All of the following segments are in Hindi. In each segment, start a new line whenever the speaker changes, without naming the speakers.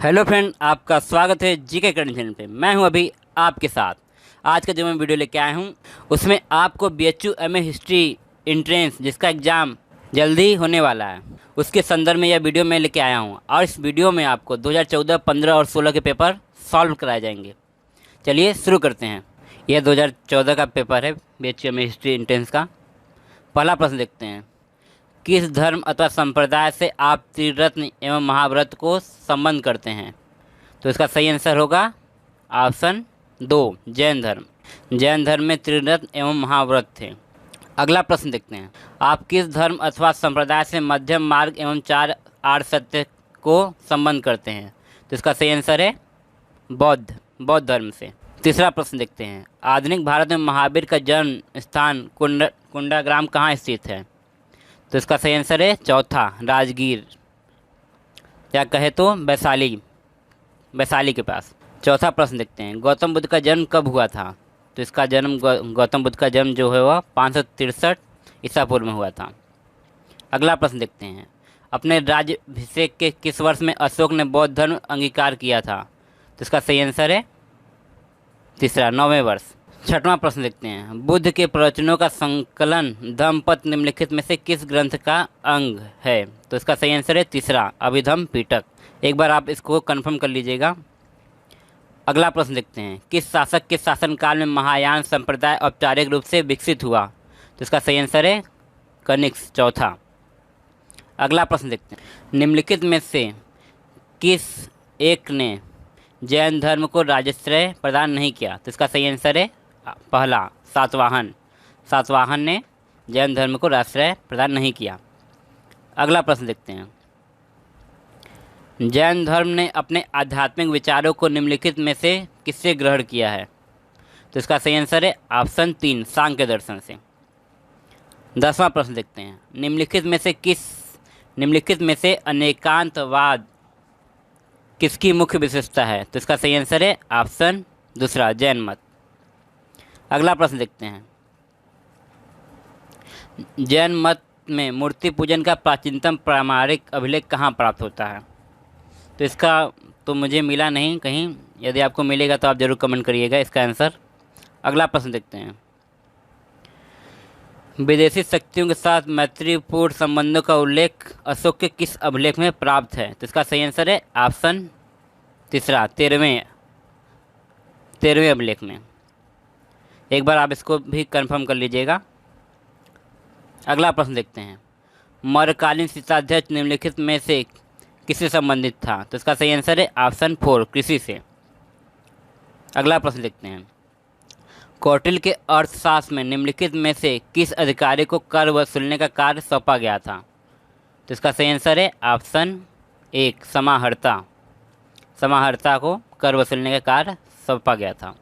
हेलो फ्रेंड, आपका स्वागत है जीके करंट चैनल पे। मैं हूं अभी आपके साथ। आज का जो मैं वीडियो लेके आया हूं उसमें आपको बीएचयू एमए हिस्ट्री एंट्रेंस जिसका एग्ज़ाम जल्दी होने वाला है उसके संदर्भ में यह वीडियो मैं लेके आया हूं। और इस वीडियो में आपको 2014, 15 और 16 के पेपर सॉल्व कराए जाएंगे। चलिए शुरू करते हैं। यह 2014 का पेपर है बीएचयू एमए हिस्ट्री एंट्रेंस का। पहला प्रश्न देखते हैं। किस धर्म अथवा संप्रदाय से आप त्रिरत्न एवं महाव्रत को संबंध करते हैं? तो इसका सही आंसर होगा ऑप्शन 2, जैन धर्म। जैन धर्म में त्रिरत्न एवं महाव्रत थे। अगला प्रश्न देखते हैं। आप किस धर्म अथवा संप्रदाय से मध्यम मार्ग एवं चार आर्य सत्य को संबंध करते हैं? तो इसका सही आंसर है बौद्ध धर्म से। तीसरा प्रश्न देखते हैं। आधुनिक भारत में महावीर का जन्म स्थान कुंडाग्राम कहाँ स्थित है? तो इसका सही आंसर है चौथा, राजगीर, या कहे तो वैशाली के पास। चौथा प्रश्न देखते हैं। गौतम बुद्ध का जन्म कब हुआ था? तो इसका जन्म गौतम बुद्ध का जन्म जो है वह 563 ईसा पूर्व में हुआ था। अगला प्रश्न देखते हैं। अपने राज्याभिषेक के किस वर्ष में अशोक ने बौद्ध धर्म अंगीकार किया था? तो इसका सही आंसर है तीसरा, 9वें वर्ष। छठवां प्रश्न देखते हैं। बुद्ध के प्रवचनों का संकलन धम्मपद निम्नलिखित में से किस ग्रंथ का अंग है? तो इसका सही आंसर है तीसरा, अभिधम्म पिटक। एक बार आप इसको कंफर्म कर लीजिएगा। अगला प्रश्न देखते हैं। किस शासक के शासनकाल में महायान संप्रदाय औपचारिक रूप से विकसित हुआ? तो इसका सही आंसर है कनिष्क, चौथा। अगला प्रश्न देखते हैं। निम्नलिखित में से किस एक ने जैन धर्म को राजाश्रय प्रदान नहीं किया? तो इसका सही आंसर है पहला, सातवाहन ने जैन धर्म को राजाश्रय प्रदान नहीं किया। अगला प्रश्न देखते हैं। जैन धर्म ने अपने आध्यात्मिक विचारों को निम्नलिखित में से किससे ग्रहण किया है? तो इसका सही आंसर है ऑप्शन 3, सांख्य दर्शन से। 10वां प्रश्न देखते हैं। निम्नलिखित में से अनेकांतवाद किसकी मुख्य विशेषता है? तो इसका सही आंसर है ऑप्शन दूसरा, जैन मत। अगला प्रश्न देखते हैं। जैन मत में मूर्ति पूजन का प्राचीनतम प्रामाणिक अभिलेख कहाँ प्राप्त होता है? तो इसका तो मुझे मिला नहीं कहीं। यदि आपको मिलेगा तो आप ज़रूर कमेंट करिएगा इसका आंसर। अगला प्रश्न देखते हैं। विदेशी शक्तियों के साथ मैत्रीपूर्ण संबंधों का उल्लेख अशोक के किस अभिलेख में प्राप्त है? तो इसका सही आंसर है ऑप्शन तीसरा, 13वें अभिलेख में। एक बार आप इसको भी कंफर्म कर लीजिएगा। अगला प्रश्न देखते हैं। मौर्यकालीन शीर्षाध्यक्ष निम्नलिखित में से किससे संबंधित था? तो इसका सही आंसर है ऑप्शन 4, कृषि से। अगला प्रश्न देखते हैं। कौटिल्य के अर्थशास्त्र में निम्नलिखित में से किस अधिकारी को कर वसूलने का कार्य सौंपा गया था? तो इसका सही आंसर है ऑप्शन 1, समाहर्ता को कर वसूलने का कार्य सौंपा गया था।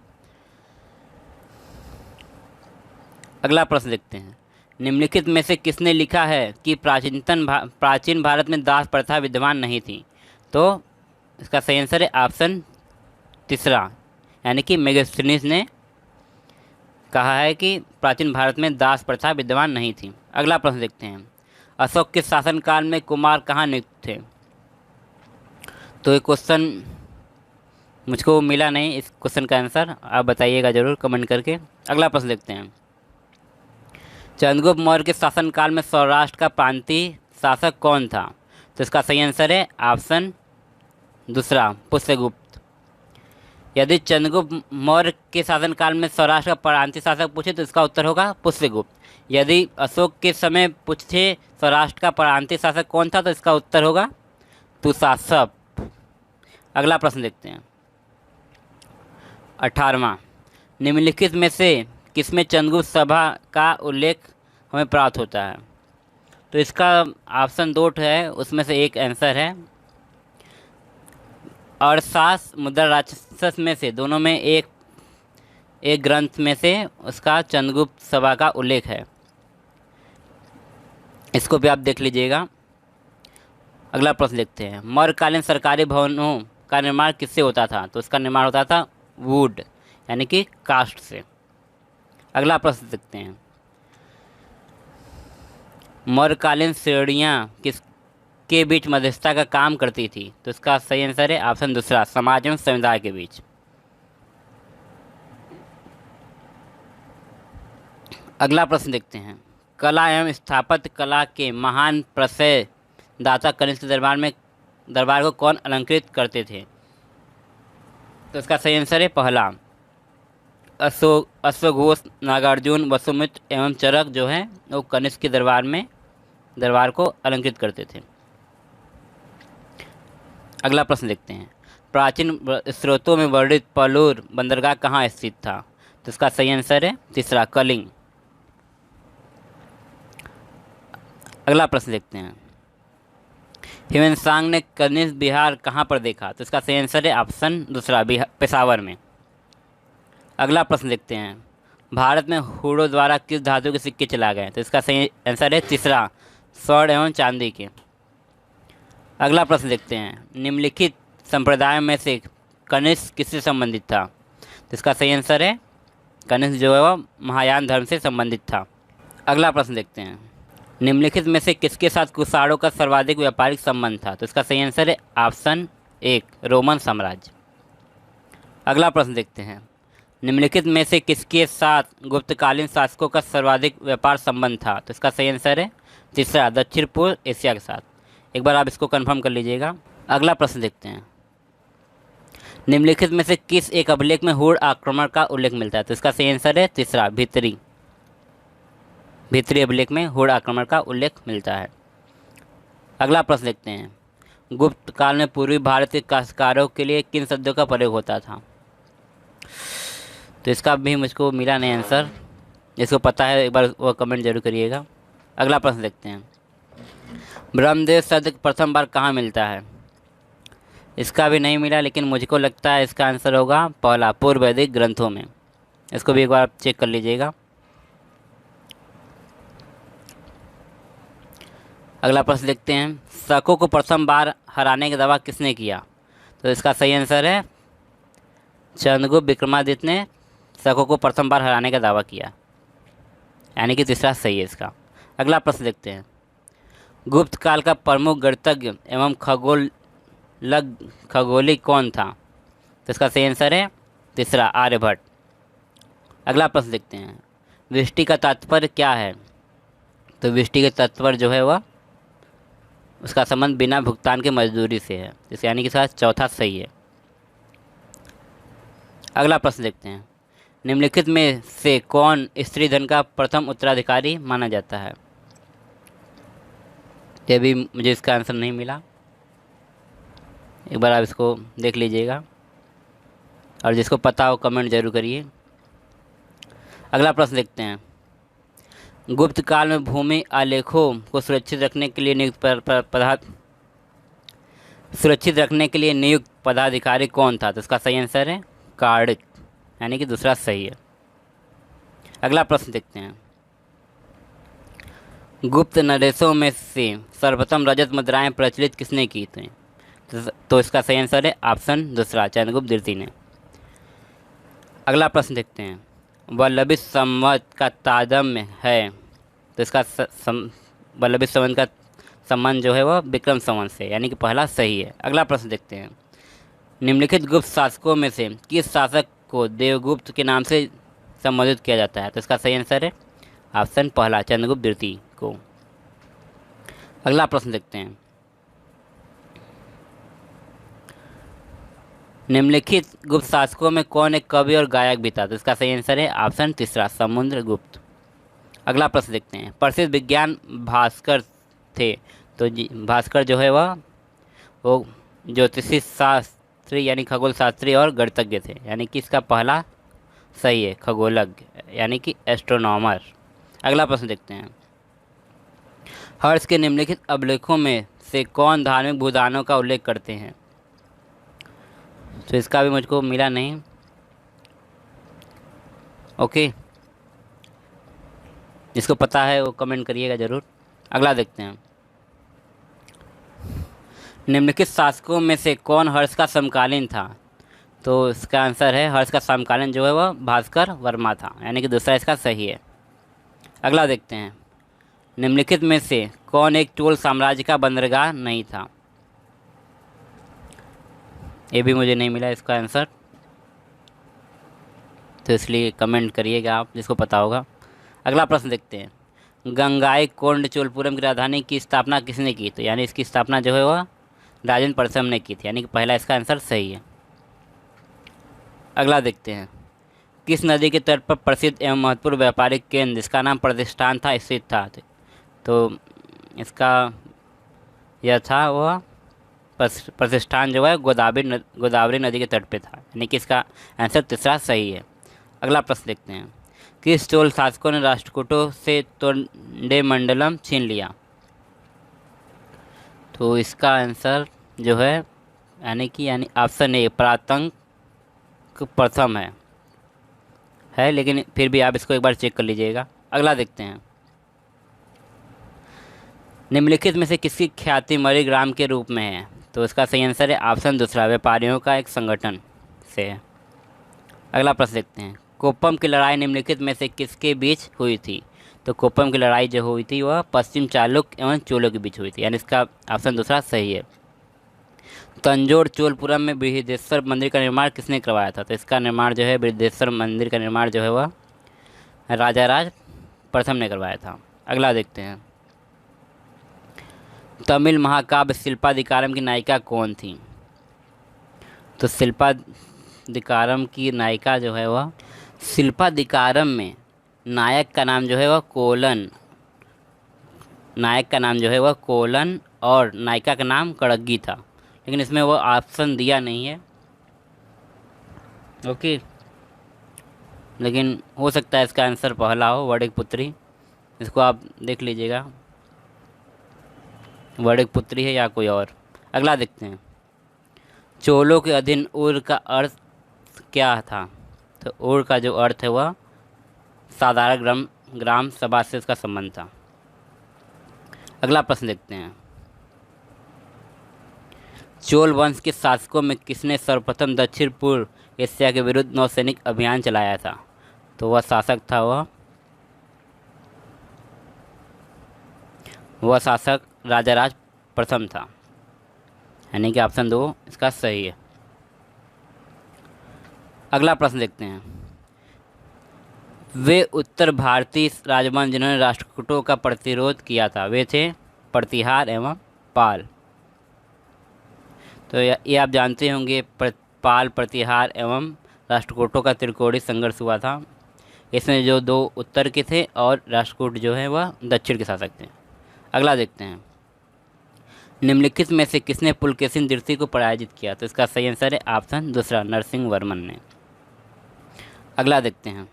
अगला प्रश्न देखते हैं। निम्नलिखित में से किसने लिखा है कि प्राचीन भारत में दास प्रथा विद्यमान नहीं थी? तो इसका सही आंसर है ऑप्शन तीसरा, यानी कि मेगास्थनीज ने कहा है कि प्राचीन भारत में दास प्रथा विद्यमान नहीं थी। अगला प्रश्न देखते हैं। अशोक के शासनकाल में कुमार कहाँ नियुक्त थे? तो ये क्वेश्चन मुझको मिला नहीं, इस क्वेश्चन का आंसर आप बताइएगा ज़रूर कमेंट करके। अगला प्रश्न देखते हैं। चंद्रगुप्त मौर्य के शासनकाल में सौराष्ट्र का प्रांतीय शासक कौन था? तो इसका सही आंसर है ऑप्शन दूसरा, पुष्यगुप्त। यदि चंद्रगुप्त मौर्य के शासनकाल में सौराष्ट्र का प्रांतीय शासक पूछे तो इसका उत्तर होगा पुष्यगुप्त। यदि अशोक के समय पूछे सौराष्ट्र का प्रांतीय शासक कौन था तो इसका उत्तर होगा तुसासप। अगला प्रश्न देखते हैं। 18वां। निम्नलिखित में से किसमें चंद्रगुप्त सभा का उल्लेख हमें प्राप्त होता है? तो इसका ऑप्शन 2 है, उसमें से एक आंसर है। अर्थशास्त्र मुद्रा राक्षस में से दोनों में एक ग्रंथ में से उसका चंद्रगुप्त सभा का उल्लेख है। इसको भी आप देख लीजिएगा। अगला प्रश्न देखते हैं। मौर्यकालीन सरकारी भवनों का निर्माण किससे होता था? तो इसका निर्माण होता था वुड, यानी कि काष्ठ से। अगला प्रश्न देखते हैं। मौर्यकालीन श्रेणियाँ किसके बीच मध्यस्थता का काम करती थी? तो इसका सही आंसर है ऑप्शन दूसरा, समाज एवं समुदाय के बीच। अगला प्रश्न देखते हैं। कला एवं स्थापत्य कला के महान प्रशय दाता कनिष्क दरबार को कौन अलंकृत करते थे? तो इसका सही आंसर है पहला, अश्वघोष, नागार्जुन, वसुमित्र एवं चरक जो है वो कनिष्क के दरबार को अलंकृत करते थे। अगला प्रश्न देखते हैं। प्राचीन स्रोतों में वर्णित पलूर बंदरगाह कहाँ स्थित था? तो इसका सही आंसर है तीसरा, कलिंग। अगला प्रश्न देखते हैं। ह्यूएन ने कनिष्क विहार कहाँ पर देखा? तो इसका सही आंसर है ऑप्शन दूसरा, पेशावर में। अगला प्रश्न देखते हैं। भारत में हुडो द्वारा किस धातु के सिक्के चलाए गए? तो इसका सही आंसर है तीसरा, स्वर्ण एवं चांदी के। अगला प्रश्न देखते हैं। निम्नलिखित संप्रदाय में से कनिष्क किससे संबंधित था? तो इसका सही आंसर है कनिष्क जो है वह महायान धर्म से संबंधित था। अगला प्रश्न देखते हैं। निम्नलिखित में से किसके साथ कुषाणों का सर्वाधिक व्यापारिक संबंध था? तो इसका सही आंसर है ऑप्शन एक, रोमन साम्राज्य। अगला प्रश्न देखते हैं। निम्नलिखित में से किसके साथ गुप्तकालीन शासकों का सर्वाधिक व्यापार संबंध था? तो इसका सही आंसर है तीसरा, दक्षिण पूर्व एशिया के साथ। एक बार आप इसको कंफर्म कर लीजिएगा। अगला प्रश्न देखते हैं। निम्नलिखित में से किस एक अभिलेख में हुड़ आक्रमण का उल्लेख मिलता है? तो इसका सही आंसर है तीसरा, भीतरी अभिलेख में हुड़ आक्रमण का उल्लेख मिलता है। अगला प्रश्न देखते हैं। गुप्त काल में पूर्वी भारत के काश्तकारों के लिए किन शब्दों का प्रयोग होता था? तो इसका भी मुझको मिला नहीं आंसर, जिसको पता है एक बार वो कमेंट जरूर करिएगा। अगला प्रश्न देखते हैं। ब्रह्मदेव शब्द प्रथम बार कहाँ मिलता है? इसका भी नहीं मिला, लेकिन मुझको लगता है इसका आंसर होगा पहला, पूर्व वैदिक ग्रंथों में। इसको भी एक बार आप चेक कर लीजिएगा। अगला प्रश्न देखते हैं। शकों को प्रथम बार हराने का दावा किसने किया? तो इसका सही आंसर है चंद्रगुप्त विक्रमादित्य ने शकों को प्रथम बार हराने का दावा किया, यानी कि तीसरा सही है इसका। अगला प्रश्न देखते हैं। गुप्त काल का प्रमुख गणितज्ञ एवं खगोली कौन था? तो इसका सही आंसर है तीसरा, आर्यभट्ट। अगला प्रश्न देखते हैं। वृष्टि का तात्पर्य क्या है? तो वृष्टि का तात्पर्य जो है वह उसका संबंध बिना भुगतान के मजदूरी से है, इस यानी कि इसका चौथा सही है। अगला प्रश्न देखते हैं। निम्नलिखित में से कौन स्त्री धन का प्रथम उत्तराधिकारी माना जाता है? ये भी मुझे इसका आंसर नहीं मिला, एक बार आप इसको देख लीजिएगा और जिसको पता हो कमेंट जरूर करिए। अगला प्रश्न देखते हैं। गुप्त काल में भूमि आलेखों को सुरक्षित रखने के लिए नियुक्त पदाधिकारी कौन था? तो इसका सही आंसर है कार्डिक, यानी कि दूसरा सही है। अगला प्रश्न देखते हैं। गुप्त नरेशों में से सर्वप्रथम रजत मुद्राएं प्रचलित किसने की थी? तो इसका सही आंसर है ऑप्शन दूसरा, चंद्रगुप्त द्वितीय ने। अगला प्रश्न देखते हैं। वल्लभी संवत का तारतम्य है, तो इसका वल्लभी संवत का संबंध जो है वह विक्रम संवत से, यानी कि पहला सही है। अगला प्रश्न देखते हैं। निम्नलिखित गुप्त शासकों में से किस शासक को देवगुप्त के नाम से संबोधित किया जाता है? तो इसका सही आंसर है ऑप्शन पहला, चंद्रगुप्त द्वितीय को। अगला प्रश्न देखते हैं। निम्नलिखित गुप्त शासकों में कौन एक कवि और गायक भी था? तो इसका सही आंसर है ऑप्शन तीसरा, समुद्रगुप्त। अगला प्रश्न देखते हैं। प्रसिद्ध विज्ञान भास्कर थे, तो भास्कर जो है वो ज्योतिषी शास्त्री यानी खगोल शास्त्री और गणितज्ञ थे, यानी कि इसका पहला सही है, खगोलज्ञ यानी कि एस्ट्रोनॉमर। अगला प्रश्न देखते हैं। हर्ष के निम्नलिखित अभिलेखों में से कौन धार्मिक भूदानों का उल्लेख करते हैं? तो इसका भी मुझको मिला नहीं। ओके, जिसको पता है वो कमेंट करिएगा ज़रूर। अगला देखते हैं। निम्नलिखित शासकों में से कौन हर्ष का समकालीन था? तो इसका आंसर है हर्ष का समकालीन जो है वह भास्कर वर्मा था, यानी कि दूसरा इसका सही है। अगला देखते हैं। निम्नलिखित में से कौन एक चोल साम्राज्य का बंदरगाह नहीं था? ये भी मुझे नहीं मिला इसका आंसर, तो इसलिए कमेंट करिएगा आप जिसको पता होगा। अगला प्रश्न देखते हैं। गंगाईकोंड चोलपुरम की राजधानी की स्थापना किसने की? तो यानी इसकी स्थापना जो है वह राजेंद्र प्रथम ने की थी, यानी कि पहला इसका आंसर सही है। अगला देखते हैं। किस नदी के तट पर प्रसिद्ध एवं महत्वपूर्ण व्यापारिक केंद्र जिसका नाम प्रतिष्ठान था स्थित था? तो इसका यह था वह प्रतिष्ठान जो है गोदावरी नदी के तट पे था, यानी कि इसका आंसर तीसरा सही है। अगला प्रश्न देखते हैं। किस चोल शासकों ने राष्ट्रकूटों से तोंडेमंडलम छीन लिया? तो इसका आंसर जो है यानी ऑप्शन ए परातंक प्रथम है, लेकिन फिर भी आप इसको एक बार चेक कर लीजिएगा। अगला देखते हैं। निम्नलिखित में से किसकी ख्याति मणिग्राम के रूप में है? तो इसका सही आंसर है ऑप्शन दूसरा, व्यापारियों का एक संगठन से है। अगला प्रश्न देखते हैं। कोप्पम की लड़ाई निम्नलिखित में से किसके बीच हुई थी? तो कोप्पम की लड़ाई जो हुई थी वह पश्चिम चालुक्य एवं चोलों के बीच हुई थी, यानी इसका ऑप्शन दूसरा सही है। तंजौर चोलपुरम में बृहदेश्वर मंदिर का निर्माण किसने करवाया था? तो इसका निर्माण जो है बृहदेश्वर मंदिर का निर्माण जो है वह राजाराज प्रथम ने करवाया था। अगला देखते हैं। तमिल महाकाव्य शिल्पाधिकारम की नायिका कौन थी? तो शिल्पाधिकारम की नायिका जो है वह शिल्पाधिकारम में नायक का नाम जो है वह कोलन और नायिका का नाम कड़ग्गी था, लेकिन इसमें वो ऑप्शन दिया नहीं है। ओके, लेकिन हो सकता है इसका आंसर पहला हो, वड़िकपुत्री। इसको आप देख लीजिएगा, वड़िकपुत्री है या कोई और। अगला देखते हैं। चोलों के अधीन उर का अर्थ क्या था? तो उर का जो अर्थ है वह साधारण ग्राम सभा से इसका संबंध था। अगला प्रश्न देखते हैं। चोल वंश के शासकों में किसने सर्वप्रथम दक्षिण पूर्व एशिया के विरुद्ध नौसैनिक अभियान चलाया था? तो वह शासक था वह शासक राजाराज प्रथम था, यानी कि ऑप्शन 2 इसका सही है। अगला प्रश्न देखते हैं। वे उत्तर भारतीय राजवंश जिन्होंने राष्ट्रकूटों का प्रतिरोध किया था वे थे प्रतिहार एवं पाल। तो ये आप जानते होंगे, पाल, प्रतिहार एवं राष्ट्रकूटों का त्रिकोणीय संघर्ष हुआ था। इसमें जो 2 उत्तर के थे और राष्ट्रकूट जो है वह दक्षिण के शासक थे। अगला देखते हैं। निम्नलिखित में से किसने पुलकेशिन दृष्टि को पराजित किया? तो इसका सही आंसर है ऑप्शन दूसरा, नरसिंह वर्मन ने। अगला देखते हैं।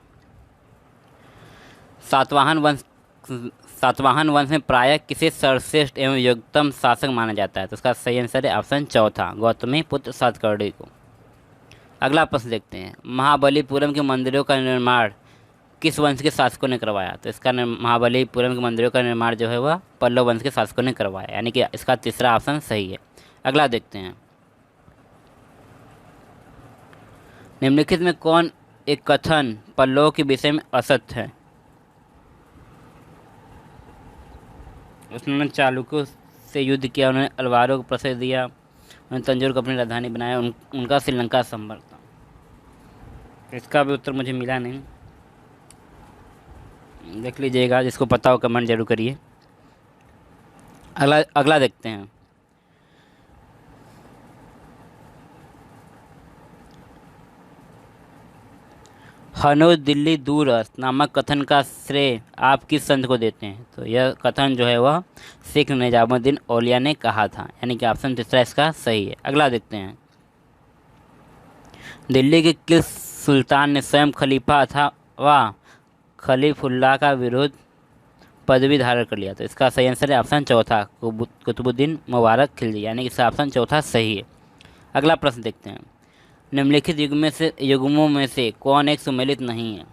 सातवाहन वंश में प्रायः किसे सर्वश्रेष्ठ एवं योग्यतम शासक माना जाता है? तो इसका सही आंसर है ऑप्शन चौथा, गौतमी पुत्र सातकर्णी को। अगला प्रश्न देखते हैं। महाबलीपुरम के मंदिरों का निर्माण किस वंश के शासकों ने करवाया? तो इसका महाबलीपुरम के मंदिरों का निर्माण जो है वह पल्लव वंश के शासकों ने करवाया, यानी कि इसका तीसरा ऑप्शन सही है। अगला देखते हैं। निम्नलिखित में कौन एक कथन पल्लवों के विषय में असत्य है? उन्होंने चालुक्यों से युद्ध किया, उन्होंने अलवारों को प्रश्रय दिया, उन्होंने तंजौर को अपनी राजधानी बनाया, उनका श्रीलंका संपर्क था। इसका भी उत्तर मुझे मिला नहीं, देख लीजिएगा, जिसको पता हो कमेंट जरूर करिए। अगला देखते हैं। हनोज दिल्ली दूरस्थ नामक कथन का श्रेय आप किस संत को देते हैं? तो यह कथन जो है वह शेख निजामुद्दीन औलिया ने कहा था, यानी कि ऑप्शन तीसरा इसका सही है। अगला देखते हैं। दिल्ली के किस सुल्तान ने स्वयं खलीफा अथवा खलीफुल्लाह का विरुद्ध पदवी धारण कर लिया? तो इसका सही आंसर है ऑप्शन चौथा, कुतुबुद्दीन मुबारक खिलजी, यानी कि इसका ऑप्शन चौथा सही है। अगला प्रश्न देखते हैं। निम्नलिखित युग्मों में से कौन एक सुमेलित नहीं है?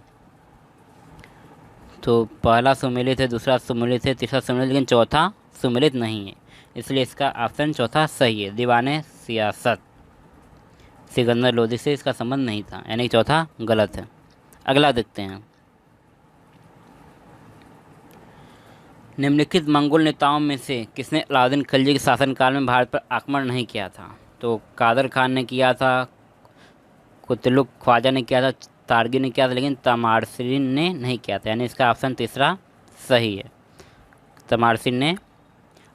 तो पहला सुमेलित है, दूसरा सुमेलित है, तीसरा सुमेलित, लेकिन चौथा सुमेलित नहीं है, इसलिए इसका ऑप्शन चौथा सही है। दीवाने सियासत सिकंदर लोदी से इसका संबंध नहीं था, यानी चौथा गलत है। अगला देखते हैं। निम्नलिखित मंगोल नेताओं में से किसने अलाउद्दीन खिलजी के शासनकाल में भारत पर आक्रमण नहीं किया था? तो कादर खान ने किया था, कुतलुक ख्वाजा ने किया था, तारगी ने किया था, लेकिन तमारसिन ने नहीं किया था। यानी इसका ऑप्शन तीसरा सही है। तमारसिन ने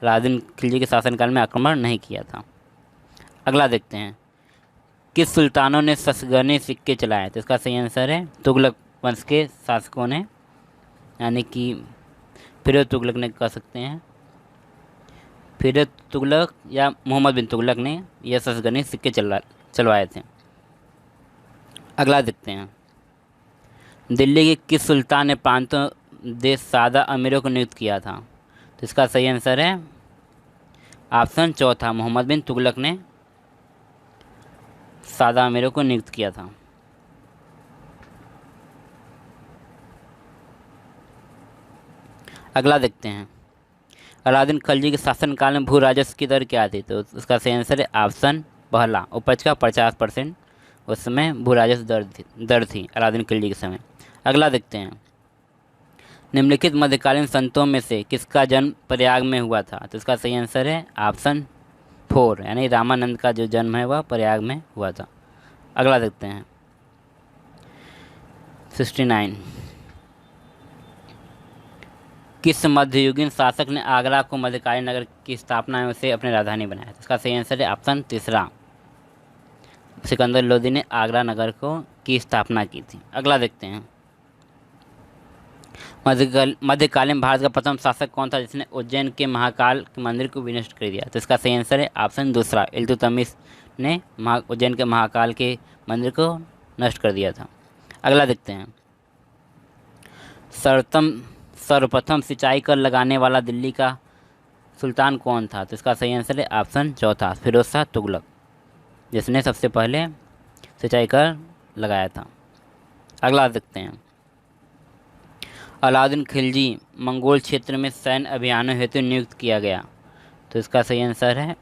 अलाउद्दीन खिलजी के शासनकाल में आक्रमण नहीं किया था। अगला देखते हैं, किस सुल्तानों ने ससगने सिक्के चलाए? तो इसका सही आंसर है तुगलक वंश के शासकों ने, यानी कि फिरोज तुगलक ने कह सकते हैं। फिरोज तुगलक या मोहम्मद बिन तुगलक ने यह ससगने सिक्के चलवाए थे। अगला देखते हैं, दिल्ली के किस सुल्तान ने प्रांतों देश सादा अमीरों को नियुक्त किया था? तो इसका सही आंसर है ऑप्शन चौथा, मोहम्मद बिन तुगलक ने सादा अमीरों को नियुक्त किया था। अगला देखते हैं, अलाउद्दीन खिलजी के शासनकाल में भू राजस्व की दर क्या थी? तो उसका सही आंसर है ऑप्शन पहला, उपज का 50% उस समय भू राजस्व दर थी अलाउद्दीन खिलजी के समय। अगला देखते हैं, निम्नलिखित मध्यकालीन संतों में से किसका जन्म प्रयाग में हुआ था? तो इसका सही आंसर है ऑप्शन 4, यानी रामानंद का जो जन्म है वह प्रयाग में हुआ था। अगला देखते हैं 69, किस मध्ययुगीन शासक ने आगरा को मध्यकालीन नगर की स्थापना में उसे अपनी राजधानी बनाया? तो इसका सही आंसर है ऑप्शन तीसरा, सिकंदर लोदी ने आगरा नगर की स्थापना की थी। अगला देखते हैं, मध्यकालीन भारत का प्रथम शासक कौन था जिसने उज्जैन के महाकाल के मंदिर को विनष्ट कर दिया? तो इसका सही आंसर है ऑप्शन दूसरा, इल्तुतमिश ने उज्जैन के महाकाल के मंदिर को नष्ट कर दिया था। अगला देखते हैं, सर्वप्रथम सिंचाई कर लगाने वाला दिल्ली का सुल्तान कौन था? तो इसका सही आंसर है ऑप्शन चौथा, फिरोज शाह तुगलक, जिसने सबसे पहले सिंचाई कर लगाया था। अगला देखते हैं, अलाउद्दीन खिलजी मंगोल क्षेत्र में सैन्य अभियानों हेतु नियुक्त किया गया। तो इसका सही आंसर है,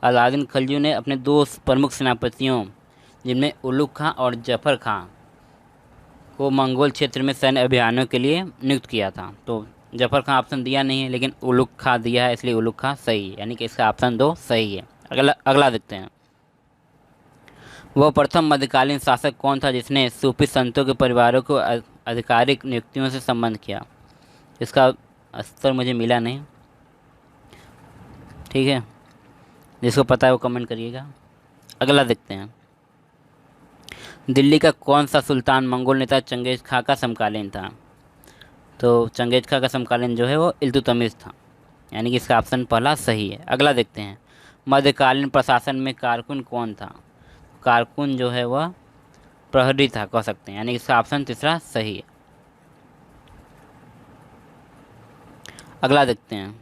अलाउद्दीन खिलजी ने अपने दो प्रमुख सेनापतियों जिनमें उलुग खां और जफर खां को मंगोल क्षेत्र में सैन्य अभियानों के लिए नियुक्त किया था। तो जफर खां ऑप्शन दिया नहीं है, लेकिन उलुग खां दिया है, इसलिए उलुग खां सही है, यानी कि इसका ऑप्शन 2 सही है। अगला देखते हैं, वह प्रथम मध्यकालीन शासक कौन था जिसने सूफी संतों के परिवारों को आधिकारिक नियुक्तियों से संबंध किया? इसका उत्तर मुझे मिला नहीं, ठीक है, जिसको पता है वो कमेंट करिएगा। अगला देखते हैं, दिल्ली का कौन सा सुल्तान मंगोल नेता चंगेज खां का समकालीन था? तो चंगेज खां का समकालीन जो है वो इल्तुतमिश था, यानी कि इसका ऑप्शन पहला सही है। अगला देखते हैं, मध्यकालीन प्रशासन में कारकुन कौन था? कारकुन जो है वह प्रहरी था, कह सकते हैं, यानी इसका ऑप्शन तीसरा सही है। अगला देखते हैं,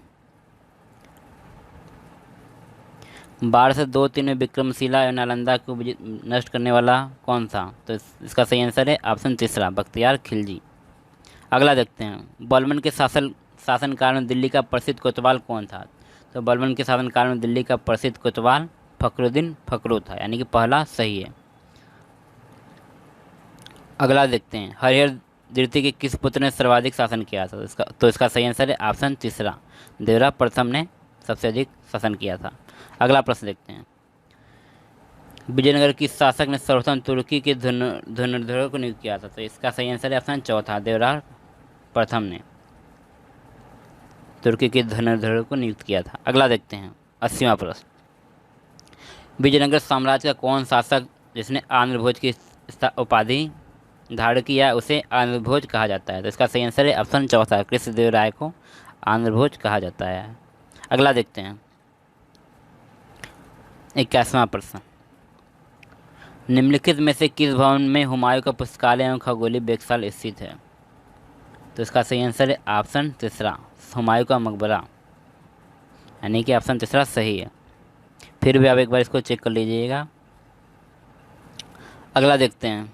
1203 में विक्रमशिला और नालंदा को नष्ट करने वाला कौन था? तो इसका सही आंसर है ऑप्शन तीसरा, बख्तियार खिलजी। अगला देखते हैं, बलबन के शासनकाल में दिल्ली का प्रसिद्ध कोतवाल कौन था? तो बलबन के शासनकाल में दिल्ली का प्रसिद्ध कोतवाल फखरुद्दीन फखरू था, यानी कि पहला सही है। अगला देखते हैं, हरिहर द्वितीय के किस पुत्र ने सर्वाधिक शासन किया था? तो इसका सही आंसर है ऑप्शन तीसरा, देवरा प्रथम ने सबसे अधिक शासन किया था। अगला प्रश्न देखते हैं, विजयनगर किस शासक ने सर्वप्रथम तुर्की के धनुर्धरों को नियुक्त किया था? तो इसका सही आंसर है ऑप्शन चौथा, देवरा प्रथम ने तुर्की के धनुर्धरों को नियुक्त किया था। अगला देखते हैं 80वां प्रश्न, विजयनगर साम्राज्य का कौन शासक जिसने आंध्रभोज की उपाधि धारण किया उसे आंध्रभोज कहा जाता है? तो इसका सही आंसर है ऑप्शन चौथा, कृष्णदेवराय को आंध्रभोज कहा जाता है। अगला देखते हैं 81वां प्रश्न, निम्नलिखित में से किस भवन में हुमायूं का पुस्तकालय एवं खगोलीय वेधशाला स्थित है? तो इसका सही आंसर है ऑप्शन तीसरा, हुमायूं का मकबरा, यानी कि ऑप्शन तीसरा सही है। फिर भी आप एक बार इसको चेक कर लीजिएगा। अगला देखते हैं,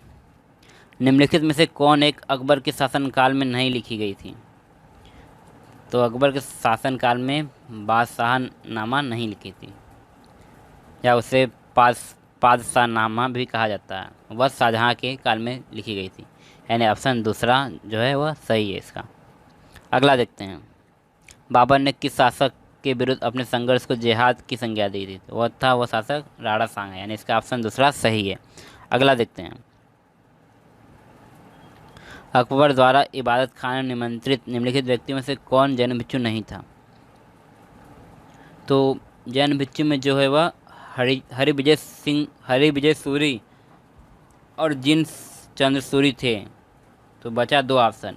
निम्नलिखित में से कौन एक अकबर के शासनकाल में नहीं लिखी गई थी? तो अकबर के शासनकाल में बादशाहनामा नहीं लिखी थी, या उसे पादशाहनामा भी कहा जाता है, वह शाहजहाँ के काल में लिखी गई थी, यानी ऑप्शन दूसरा जो है वह सही है इसका। अगला देखते हैं, बाबर ने किस शासक के विरुद्ध अपने संघर्ष को जिहाद की संज्ञा दी थी? तो वह शासक राणा सांगा, यानी इसका ऑप्शन दूसरा सही है। अगला देखते हैं। अकबर द्वारा इबादत खाने में निमंत्रित निम्नलिखित व्यक्तियों में से कौन जैन भिक्षु नहीं था? तो जैन भिक्षु में जो है वह हरिविजय सूरी और जिन चंद्र सूरी थे। तो बचा दो ऑप्शन,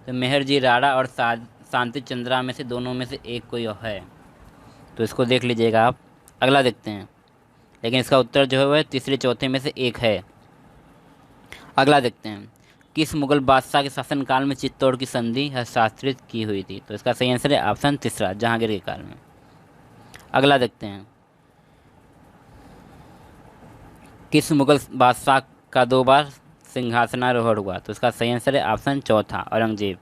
तो मेहरजी राणा और शांति चंद्रा में से दोनों में से एक कोई है, तो इसको देख लीजिएगा आप। अगला देखते हैं, लेकिन इसका उत्तर जो है वह तीसरे चौथे में से एक है। अगला देखते हैं, किस मुगल बादशाह के शासनकाल में चित्तौड़ की संधि हस्ताक्षरित की हुई थी? तो इसका सही आंसर है ऑप्शन तीसरा, जहांगीर के काल में। अगला देखते हैं, किस मुगल बादशाह का 2 बार सिंहासनारोहण हुआ? तो इसका सही आंसर है ऑप्शन चौथा, औरंगजेब।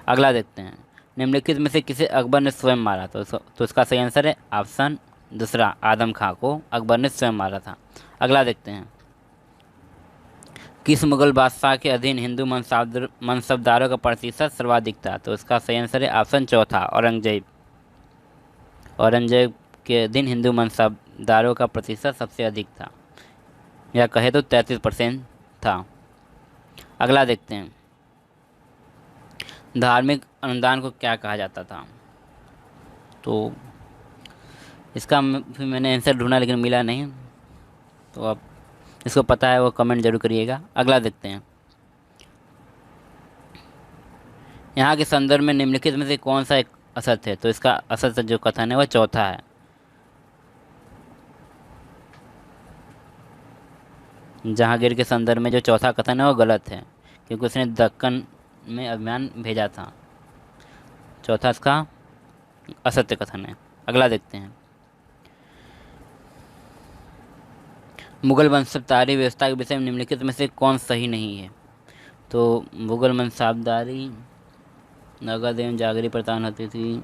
अगला देखते हैं, निम्नलिखित में से किसे अकबर ने स्वयं मारा? तो इसका सही आंसर है ऑप्शन दूसरा, आदम खां को अकबर ने स्वयं मारा था। अगला देखते हैं, किस मुगल बादशाह के अधीन हिंदू मनसबदारों का प्रतिशत सर्वाधिक था? तो इसका सही आंसर है ऑप्शन चौथा, औरंगजेब। औरंगजेब के अधीन हिंदू मनसबदारों का प्रतिशत सबसे अधिक था, या कहे तो 33% था। अगला देखते हैं, धार्मिक अनुदान को क्या कहा जाता था? तो इसका भी मैंने आंसर ढूंढा लेकिन मिला नहीं, तो आप इसको पता है वो कमेंट जरूर करिएगा। अगला देखते हैं, यहाँ के संदर्भ में निम्नलिखित में से कौन सा एक असत्य है? तो इसका असत्य जो कथन है वह चौथा है। जहांगीर के संदर्भ में जो चौथा कथन है वो गलत है, क्योंकि उसने दक्कन में अभियान भेजा था। चौथा इसका असत्य कथन है। अगला देखते हैं, मुगल वंशधारी व्यवस्था के विषय में निम्नलिखित में से कौन सही नहीं है? तो मुगल वंशधारी नगद एवं जागीरी प्रदान होती थी,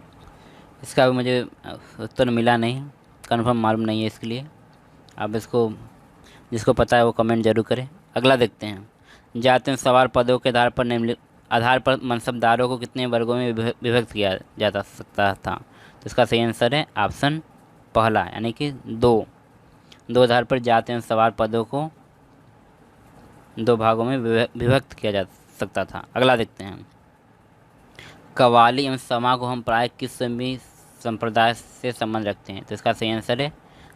इसका भी मुझे उत्तर मिला नहीं, कन्फर्म मालूम नहीं है, इसके लिए आप इसको जिसको पता है वो कमेंट जरूर करें। अगला देखते हैं, जाति में सवार पदों के आधार पर मनसबदारों को कितने वर्गों में विभक्त किया जा सकता था? तो इसका सही आंसर है ऑप्शन पहला, यानी कि दो आधार पर जाति एवं सवार पदों को 2 भागों में विभक्त किया जा सकता था। अगला देखते हैं, कव्वाली एवं समा को हम प्राय किस संप्रदाय से संबंध रखते हैं? तो इसका सही आंसर है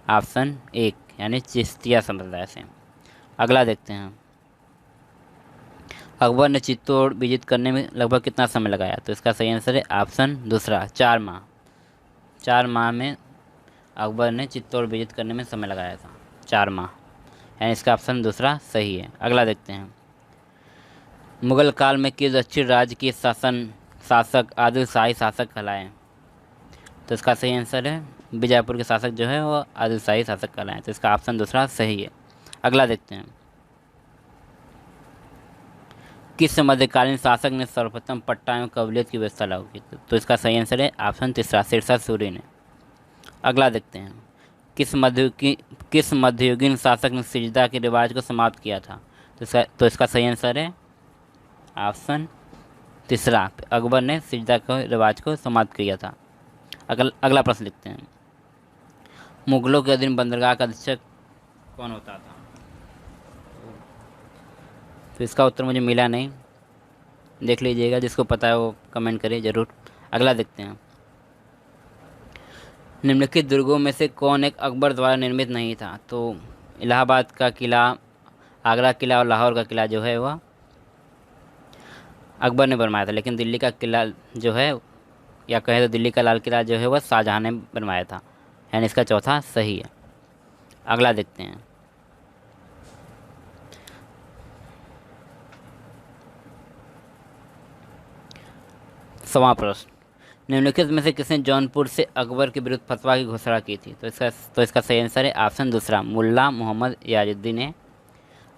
ऑप्शन 1, यानी चिश्तिया संप्रदाय से। अगला देखते हैं, अकबर ने चित्तौड़ विजित करने में लगभग कितना समय लगाया? तो इसका सही आंसर है ऑप्शन दूसरा, 4 माह। 4 माह में अकबर ने चित्तौड़ विजित करने में समय लगाया था, 4 माह, यानी इसका ऑप्शन दूसरा सही है। अगला देखते हैं, मुगल काल में किस दक्षिण राज्य के शासक आदिलशाही शासक कहलाए? तो इसका सही आंसर है बीजापुर के शासक जो है वो आदिलशाही शासक कहलाए, तो इसका ऑप्शन दूसरा सही है। अगला देखते हैं, किस मध्यकालीन शासक ने सर्वप्रथम पट्टा एवं कबूलियत की व्यवस्था लागू की? तो इसका सही आंसर है ऑप्शन तीसरा, शेरशाह सूरी ने। अगला देखते हैं, किस मध्ययुगीन शासक ने सिजदा के रिवाज को समाप्त किया था? तो इसका सही आंसर है ऑप्शन तीसरा, अकबर ने सिजदा के रिवाज को समाप्त किया था। अगला प्रश्न लिखते हैं, मुगलों के अधीन बंदरगाह का अधीक्षक कौन होता था? तो इसका उत्तर मुझे मिला नहीं, देख लीजिएगा, जिसको पता है वो कमेंट करिए ज़रूर। अगला देखते हैं, निम्नलिखित दुर्गों में से कौन एक अकबर द्वारा निर्मित नहीं था? तो इलाहाबाद का किला, आगरा किला और लाहौर का किला जो है वह अकबर ने बनवाया था, लेकिन दिल्ली का किला जो है, या कहें तो दिल्ली का लाल किला जो है वह शाहजहाँ ने बनवाया था, यानी इसका चौथा सही है। अगला देखते हैं, सवां प्रश्न, निम्नलिखित में से किसने जौनपुर से अकबर के विरुद्ध फतवा की घोषणा की थी? तो इसका सही आंसर है ऑप्शन दूसरा, मुल्ला मोहम्मद याजुद्दीन ने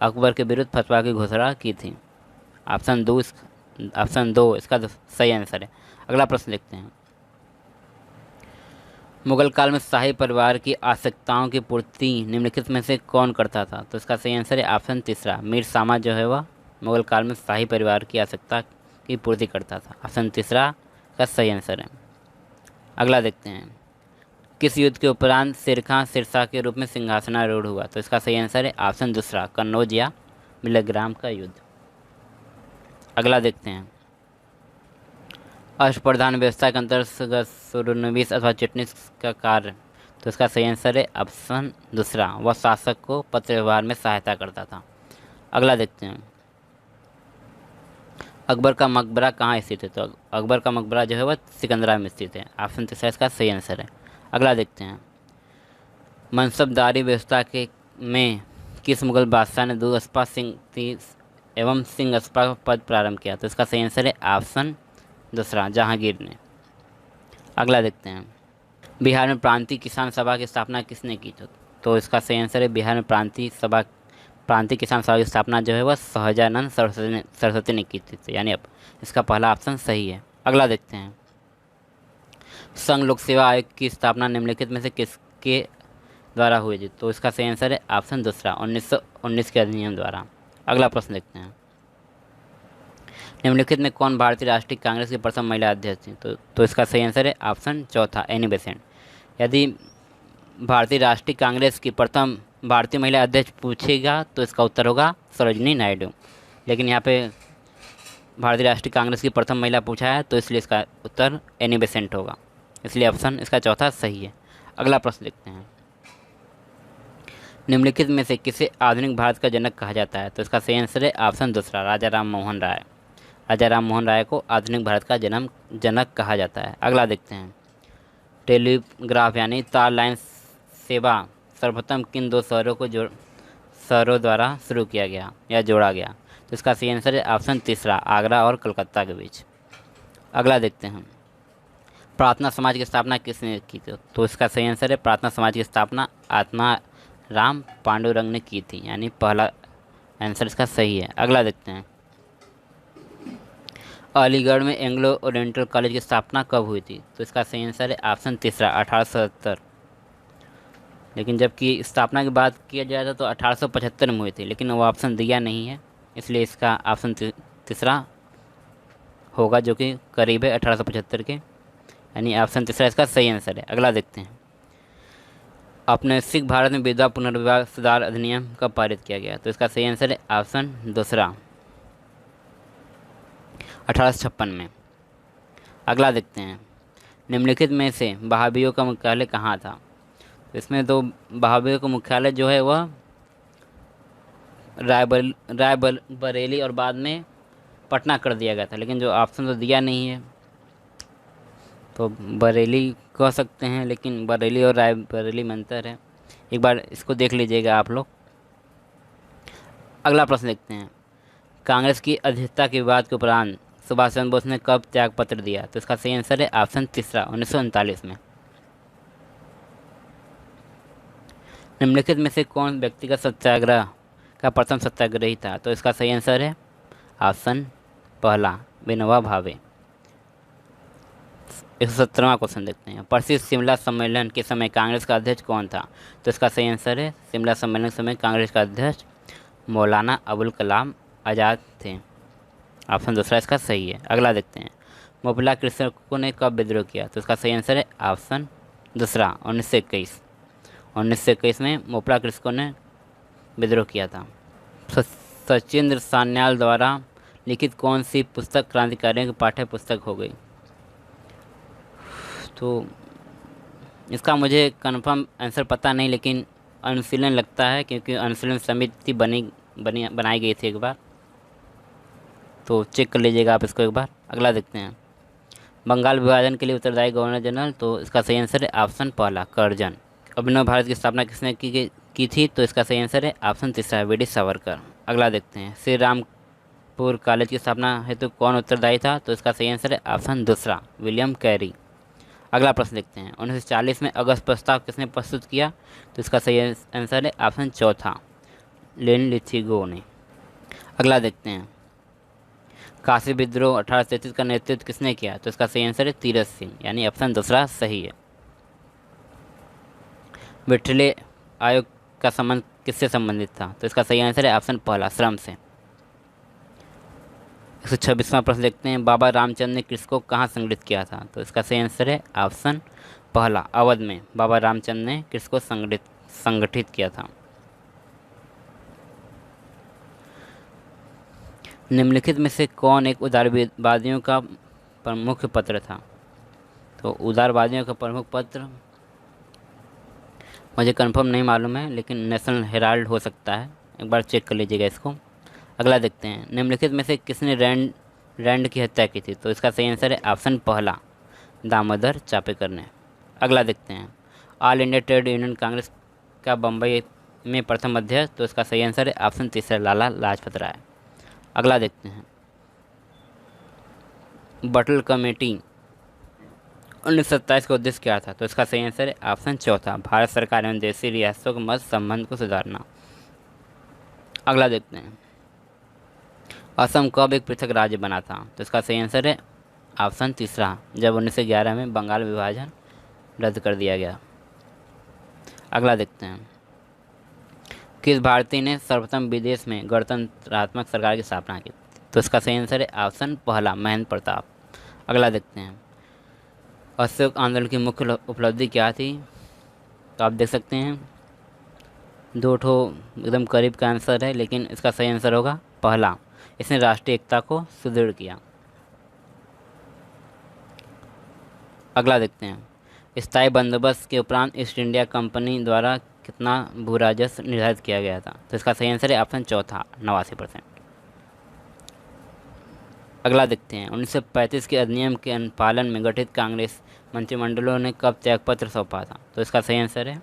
अकबर के विरुद्ध फतवा की घोषणा की थी। ऑप्शन दो इसका सही आंसर है। अगला प्रश्न लिखते हैं, मुगल काल में शाही परिवार की आवश्यकताओं की पूर्ति निम्नलिखित में से कौन करता था? तो इसका सही आंसर है ऑप्शन तीसरा, मीर सामा जो है वह मुगल काल में शाही परिवार की आवश्यकता की पूर्ति करता था। ऑप्शन तीसरा का सही आंसर है। अगला देखते हैं, किस युद्ध के उपरांत सिरखा सिरसा के रूप में सिंहासनारूढ़ हुआ? तो इसका सही आंसर है ऑप्शन दूसरा, कन्नौज या मिलग्राम का युद्ध। अगला देखते हैं, अष्टप्रधान व्यवस्था के अंतर्गत सूर्यनवीस अथवा चिटनीस का कार्य? तो इसका सही आंसर है ऑप्शन दूसरा, वह शासक को पत्र व्यवहार में सहायता करता था। अगला देखते हैं, अकबर का मकबरा कहाँ स्थित है? तो अकबर का मकबरा जो है वह सिकंदरा में स्थित है। ऑप्शन तीसरा इसका सही आंसर है। अगला देखते हैं, मनसबदारी व्यवस्था के में किस मुगल बादशाह ने दूसपा सिंह एवं सिंहस्पा पद प्रारंभ किया? तो इसका सही आंसर है ऑप्शन दूसरा, जहांगीर ने। अगला देखते हैं, बिहार में प्रांतीय किसान सभा की स्थापना किसने की? तो इसका सही आंसर है बिहार में प्रांतीय किसान सभा की स्थापना जो है वह सहजानंद सरस्वती ने की थी, यानी अब इसका पहला ऑप्शन सही है। अगला देखते हैं, संघ लोक सेवा आयोग की स्थापना निम्नलिखित में से किसके द्वारा हुई थी? तो इसका सही आंसर है ऑप्शन दूसरा, 1919 के अधिनियम द्वारा। अगला प्रश्न देखते हैं, निम्नलिखित में कौन भारतीय राष्ट्रीय कांग्रेस की प्रथम महिला अध्यक्ष थी? तो इसका सही आंसर है ऑप्शन चौथा, एनी बेसेंट। यदि भारतीय राष्ट्रीय कांग्रेस की प्रथम भारतीय महिला अध्यक्ष पूछेगा तो इसका उत्तर होगा सरोजिनी नायडू, लेकिन यहाँ पे भारतीय राष्ट्रीय कांग्रेस की प्रथम महिला पूछा है तो इसलिए इसका उत्तर एनी बेसेंट होगा, इसलिए ऑप्शन इसका चौथा सही है। अगला प्रश्न देखते हैं, निम्नलिखित में से किसे आधुनिक भारत का जनक कहा जाता है? तो इसका सही आंसर है ऑप्शन दूसरा, राजा राम मोहन राय। राजा राम मोहन राय को आधुनिक भारत का जनक कहा जाता है। अगला देखते हैं, टेलीग्राफ यानी तार लाइन सेवा सर्वप्रथम किन दो शहरों द्वारा शुरू किया गया या जोड़ा गया? तो इसका सही आंसर है ऑप्शन तीसरा, आगरा और कोलकाता के बीच। अगला देखते हैं, प्रार्थना समाज की स्थापना किसने की थी? तो इसका सही आंसर है प्रार्थना समाज की स्थापना आत्माराम पांडुरंग ने की थी, यानी पहला आंसर इसका सही है। अगला देखते हैं, अलीगढ़ में एंग्लो ओरिएंटल कॉलेज की स्थापना कब हुई थी? तो इसका सही आंसर है ऑप्शन तीसरा, 1870। लेकिन जबकि स्थापना की बात किया जाए तो 1875 में हुई थी, लेकिन वो ऑप्शन दिया नहीं है, इसलिए इसका ऑप्शन तीसरा होगा, जो कि करीब है 1875 के, यानी ऑप्शन तीसरा इसका सही आंसर है। अगला देखते हैं, अपने सिख भारत में विधवा पुनर्विवाह सुधार अधिनियम कब पारित किया गया? तो इसका सही आंसर है ऑप्शन दूसरा, 1856 में। अगला देखते हैं, निम्नलिखित में से बहाबियों का मुख्यालय कहाँ था? तो इसमें तो बहाबियों का मुख्यालय जो है वह रायबरेली और बाद में पटना कर दिया गया था, लेकिन जो ऑप्शन तो दिया नहीं है, तो बरेली कह सकते हैं, लेकिन बरेली और रायबरेली में अंतर है, एक बार इसको देख लीजिएगा आप लोग। अगला प्रश्न देखते हैं, कांग्रेस की अध्यक्षता के विवाद के उपरांत सुभाष चंद्र बोस ने कब त्याग पत्र दिया? तो इसका सही आंसर है ऑप्शन तीसरा, 1939 में। निम्नलिखित में से कौन व्यक्तिगत सत्याग्रह का प्रथम सत्याग्रही था? तो इसका सही आंसर है ऑप्शन पहला, विनोबा भावे। 117वां क्वेश्चन देखते हैं, प्रसिद्ध शिमला सम्मेलन के समय कांग्रेस का अध्यक्ष कौन था? तो इसका सही आंसर है शिमला सम्मेलन के समय कांग्रेस का अध्यक्ष मौलाना अबुल कलाम आज़ाद थे। ऑप्शन दूसरा इसका सही है। अगला देखते हैं, मोपला कृषकों ने कब विद्रोह किया? तो इसका सही आंसर है ऑप्शन दूसरा, 1921। 1921 में मोपला कृषकों ने विद्रोह किया था। सचिंद्र सान्याल द्वारा लिखित कौन सी पुस्तक क्रांतिकारियों की पाठ्य पुस्तक हो गई? तो इसका मुझे कंफर्म आंसर पता नहीं, लेकिन अनुशीलन लगता है, क्योंकि अनुशीलन समिति बनाई गई थी एक बार, तो चेक कर लीजिएगा आप इसको एक बार। अगला देखते हैं, बंगाल विभाजन के लिए उत्तरदायी गवर्नर जनरल? तो इसका सही आंसर है ऑप्शन पहला, कर्जन। अभिनव भारत की स्थापना किसने की थी? तो इसका सही आंसर है ऑप्शन तीसरा, वी.डी. सावरकर। अगला देखते हैं, श्री रामपुर कॉलेज की स्थापना हेतु कौन उत्तरदायी था? तो इसका सही आंसर है ऑप्शन दूसरा, विलियम कैरी। अगला प्रश्न देखते हैं, 1940 में अगस्त प्रस्ताव किसने प्रस्तुत किया? तो इसका सही आंसर है ऑप्शन चौथा, लेन लिथिगो ने। अगला देखते हैं, काशी विद्रोह 1833 का नेतृत्व किसने किया? तो इसका सही आंसर है तीरथ सिंह, यानी ऑप्शन दूसरा सही है। विठले आयोग का संबंध किससे संबंधित था? तो इसका सही आंसर है ऑप्शन पहला, श्रम से। 126वां प्रश्न देखते हैं, बाबा रामचंद्र ने कृषि को कहाँ संगठित किया था? तो इसका सही आंसर है ऑप्शन पहला, अवध में बाबा रामचंद्र ने कृषि को संगठित किया था। निम्नलिखित में से कौन एक उदारवादियों का प्रमुख पत्र था? तो उदारवादियों का प्रमुख पत्र मुझे कंफर्म नहीं मालूम है, लेकिन नेशनल हेराल्ड हो सकता है, एक बार चेक कर लीजिएगा इसको। अगला देखते हैं, निम्नलिखित में से किसने रैंड की हत्या की थी? तो इसका सही आंसर है ऑप्शन पहला, दामोदर चापेकर ने। अगला देखते हैं, all India trade union Congress का बम्बई में प्रथम अध्यक्ष? तो इसका सही आंसर है ऑप्शन तीसरा, लाला लाजपत राय। अगला देखते हैं, बटल कमेटी 1927 का उद्देश्य क्या था? तो इसका सही आंसर है ऑप्शन चौथा, भारत सरकार एवं देशी रियासतों के मध्य संबंध को सुधारना। अगला देखते हैं, असम कब एक पृथक राज्य बना था? तो इसका सही आंसर है ऑप्शन तीसरा, जब 1911 में बंगाल विभाजन रद्द कर दिया गया। अगला देखते हैं, किस भारतीय ने सर्वप्रथम विदेश में गणतंत्रात्मक सरकार की स्थापना की? तो इसका सही आंसर है ऑप्शन पहला, महेंद्र प्रताप। अगला देखते हैं, अशोक आंदोलन की मुख्य उपलब्धि क्या थी? तो आप देख सकते हैं दो ठो एकदम करीब का आंसर है, लेकिन इसका सही आंसर होगा पहला, इसने राष्ट्रीय एकता को सुदृढ़ किया। अगला देखते हैं, स्थायी बंदोबस्त के उपरांत ईस्ट इंडिया कंपनी द्वारा कितना भू राजस्व निर्धारित किया गया था? तो इसका सही आंसर है ऑप्शन चौथा, 89%। अगला देखते हैं, 1935 के अधिनियम के अनुपालन में गठित कांग्रेस मंत्रिमंडलों ने कब त्यागपत्र सौंपा था? तो इसका सही आंसर है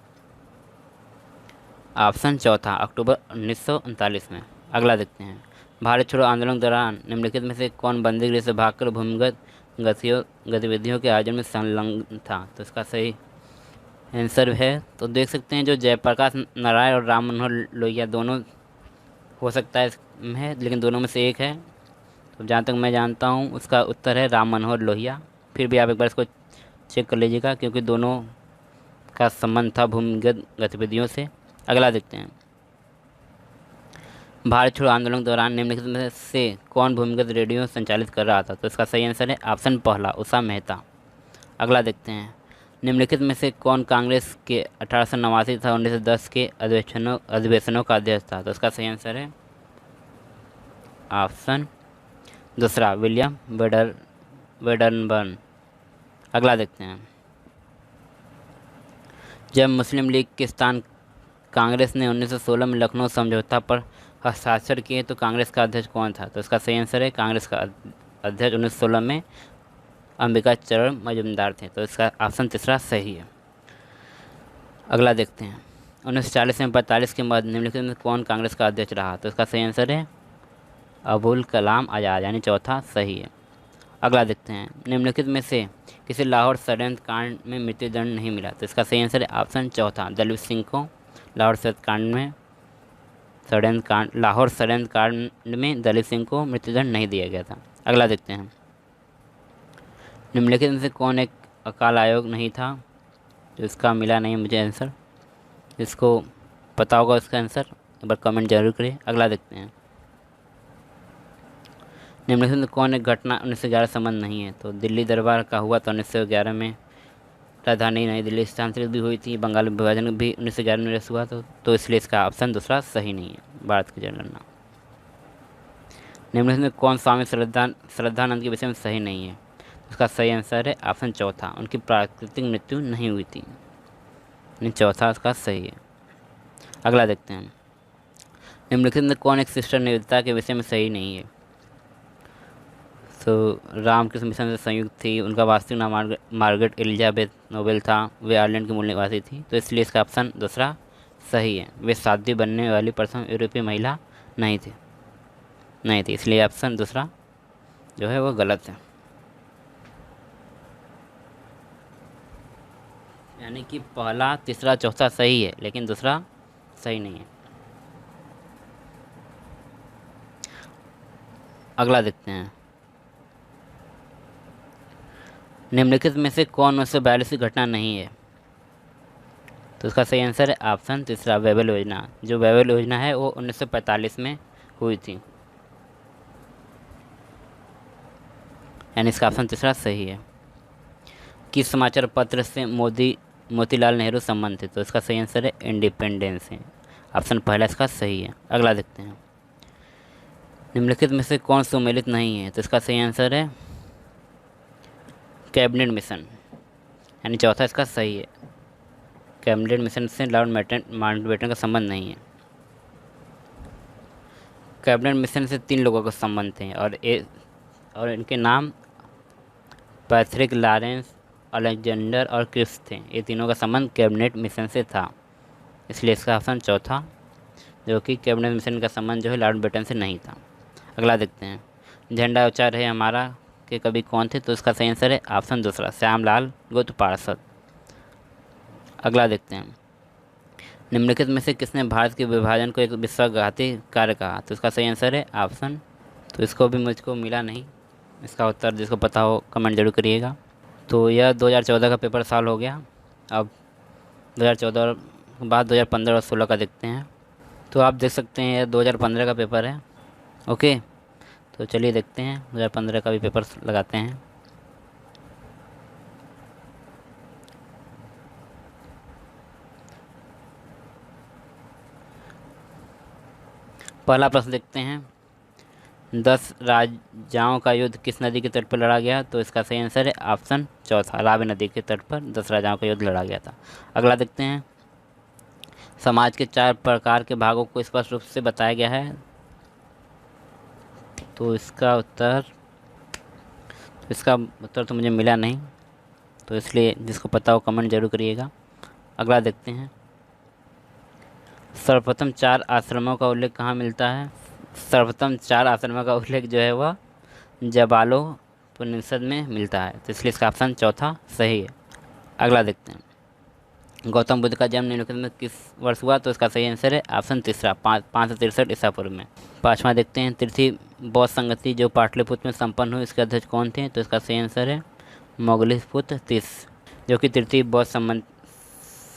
ऑप्शन चौथा, अक्टूबर 1939 में। अगला देखते हैं, भारत छोड़ो आंदोलन के दौरान निम्नलिखित में से कौन बंदीगृह से भागकर भूमिगत गतिविधियों के आयोजन में संलग्न था? तो इसका सही आंसर है, तो देख सकते हैं जो जयप्रकाश नारायण और राम मनोहर लोहिया दोनों हो सकता है इसमें, लेकिन दोनों में से एक है। तो जहाँ तक मैं जानता हूँ उसका उत्तर है राम मनोहर लोहिया। फिर भी आप एक बार इसको चेक कर लीजिएगा, क्योंकि दोनों का संबंध था भूमिगत गतिविधियों से। अगला देखते हैं, भारत छोड़ो आंदोलन के दौरान निम्नलिखित में से कौन भूमिगत रेडियो संचालित कर रहा था? तो इसका सही आंसर है ऑप्शन पहला, उषा मेहता। अगला देखते हैं, निम्नलिखित में से कौन कांग्रेस के 1889 तथा 1910 के अधिवेशनों का अध्यक्ष था? तो इसका सही आंसर है ऑप्शन दूसरा, विलियम वेडरबर्न। अगला देखते हैं, जब मुस्लिम लीग के स्थान कांग्रेस ने 1916 में लखनऊ समझौता पर हस्ताक्षर किए तो कांग्रेस का अध्यक्ष कौन था? तो इसका सही आंसर है कांग्रेस का अध्यक्ष 1916 में अंबिका चरण मजूमदार थे। तो इसका ऑप्शन तीसरा सही है। अगला देखते हैं, 1940 में 45 के बाद निम्नलिखित में कौन कांग्रेस का अध्यक्ष रहा? तो इसका सही आंसर है अबुल कलाम आज़ाद, यानी चौथा सही है। अगला देखते हैं, निम्नलिखित में से किसी लाहौर षड्यंत्र कांड में मृत्युदंड नहीं मिला? तो इसका सही आंसर है ऑप्शन चौथा, दलवीर सिंह को लाहौर षड्यंत्र कांड में दलित सिंह को मृत्युदंड नहीं दिया गया था। अगला देखते हैं, निम्नलिखित में से कौन एक अकाल आयोग नहीं था? तो इसका मिला नहीं मुझे आंसर, इसको पता होगा इसका आंसर एक बार कमेंट जरूर करिए। अगला देखते हैं, निम्नलिखित में कौन एक घटना 1911 संबंध नहीं है? तो दिल्ली दरबार का हुआ तो 1911 में, राजधानी नई दिल्ली स्थानांतरित भी हुई थी, बंगाल विभाजन भी 1911 में हुआ तो इसलिए इसका ऑप्शन दूसरा सही नहीं है, भारत की जनगणना। निम्नलिखित में कौन स्वामी श्रद्धानंद के विषय में सही नहीं है? उसका सही आंसर है ऑप्शन चौथा, उनकी प्राकृतिक मृत्यु नहीं हुई थी, चौथा उसका सही है। अगला देखते हैं, निम्नलिखित में कौन एक सिस्टर निवेदिता के विषय में सही नहीं है? तो रामकृष्ण मिशन से संयुक्त थी, उनका वास्तविक नाम मार्गरेट एलिजाबेथ नोबेल था, वे आयरलैंड की मूल निवासी थी, तो इसलिए इसका ऑप्शन दूसरा सही है। वे साध्वी बनने वाली प्रथम यूरोपीय महिला नहीं थी, इसलिए ऑप्शन दूसरा जो है वो गलत है, यानी कि पहला तीसरा चौथा सही है लेकिन दूसरा सही नहीं है। अगला देखते हैं, निम्नलिखित में से कौन 1942 की घटना नहीं है? तो उसका सही आंसर है ऑप्शन तीसरा, वेबल योजना। जो वेबल योजना है वो 1945 में हुई थी। यानी इसका ऑप्शन तीसरा सही है। किस समाचार पत्र से मोतीलाल नेहरू संबंधित थे? तो इसका सही आंसर है इंडिपेंडेंस है। ऑप्शन पहला इसका सही है। अगला देखते हैं, निम्नलिखित में से कौन सुमेलित नहीं है? तो इसका सही आंसर है कैबिनेट मिशन, यानी चौथा इसका सही है। कैबिनेट मिशन से लॉर्ड माउंटबेटन का संबंध नहीं है। कैबिनेट मिशन से 3 लोगों का संबंध थे और इनके नाम पैट्रिक लॉरेंस, अलेक्जेंडर और क्रिप्स थे। ये तीनों का संबंध कैबिनेट मिशन से था, इसलिए इसका ऑप्शन चौथा, जो कि कैबिनेट मिशन का संबंध जो है लॉर्ड माउंटबेटन से नहीं था। अगला देखते हैं, झंडा ऊंचा रहे हमारा के कवि कौन थे? तो इसका सही आंसर है ऑप्शन दूसरा, श्यामलाल गुप्त पार्षद। अगला देखते हैं, निम्नलिखित में से किसने भारत के विभाजन को एक विश्वासघाती कार्य कहा? तो इसका सही आंसर है ऑप्शन, तो इसको भी मुझको मिला नहीं, इसका उत्तर जिसको पता हो कमेंट जरूर करिएगा। तो यह 2014 का पेपर साल हो गया। अब 2014 के बाद 2015 और 16 का देखते हैं। तो आप देख सकते हैं यह 2015 का पेपर है। ओके, तो चलिए देखते हैं 2015 का भी पेपर लगाते हैं। पहला प्रश्न देखते हैं, 10 राजाओं का युद्ध किस नदी के तट पर लड़ा गया? तो इसका सही आंसर है ऑप्शन चौथा, रावी नदी के तट पर 10 राजाओं का युद्ध लड़ा गया था। अगला देखते हैं, समाज के 4 प्रकार के भागों को स्पष्ट रूप से बताया गया है। तो इसका उत्तर तो मुझे मिला नहीं, तो इसलिए जिसको पता हो कमेंट जरूर करिएगा। अगला देखते हैं, सर्वप्रथम 4 आश्रमों का उल्लेख कहाँ मिलता है? सर्वप्रथम 4 आश्रमों का उल्लेख जो है वह जबालोपनिषद में मिलता है, तो इसलिए इसका ऑप्शन चौथा सही है। अगला देखते हैं, गौतम बुद्ध का जन्म निम्नलिखित में किस वर्ष हुआ? तो इसका सही आंसर है ऑप्शन तीसरा, 563 ईसा पूर्व में। पाँचवा देखते हैं, तृतीय बौद्ध संगति जो पाटलिपुत्र में संपन्न हुई, इसके अध्यक्ष कौन थे? तो इसका सही आंसर है मोगलीपुत्र तीस, जो कि तृतीय बौद्ध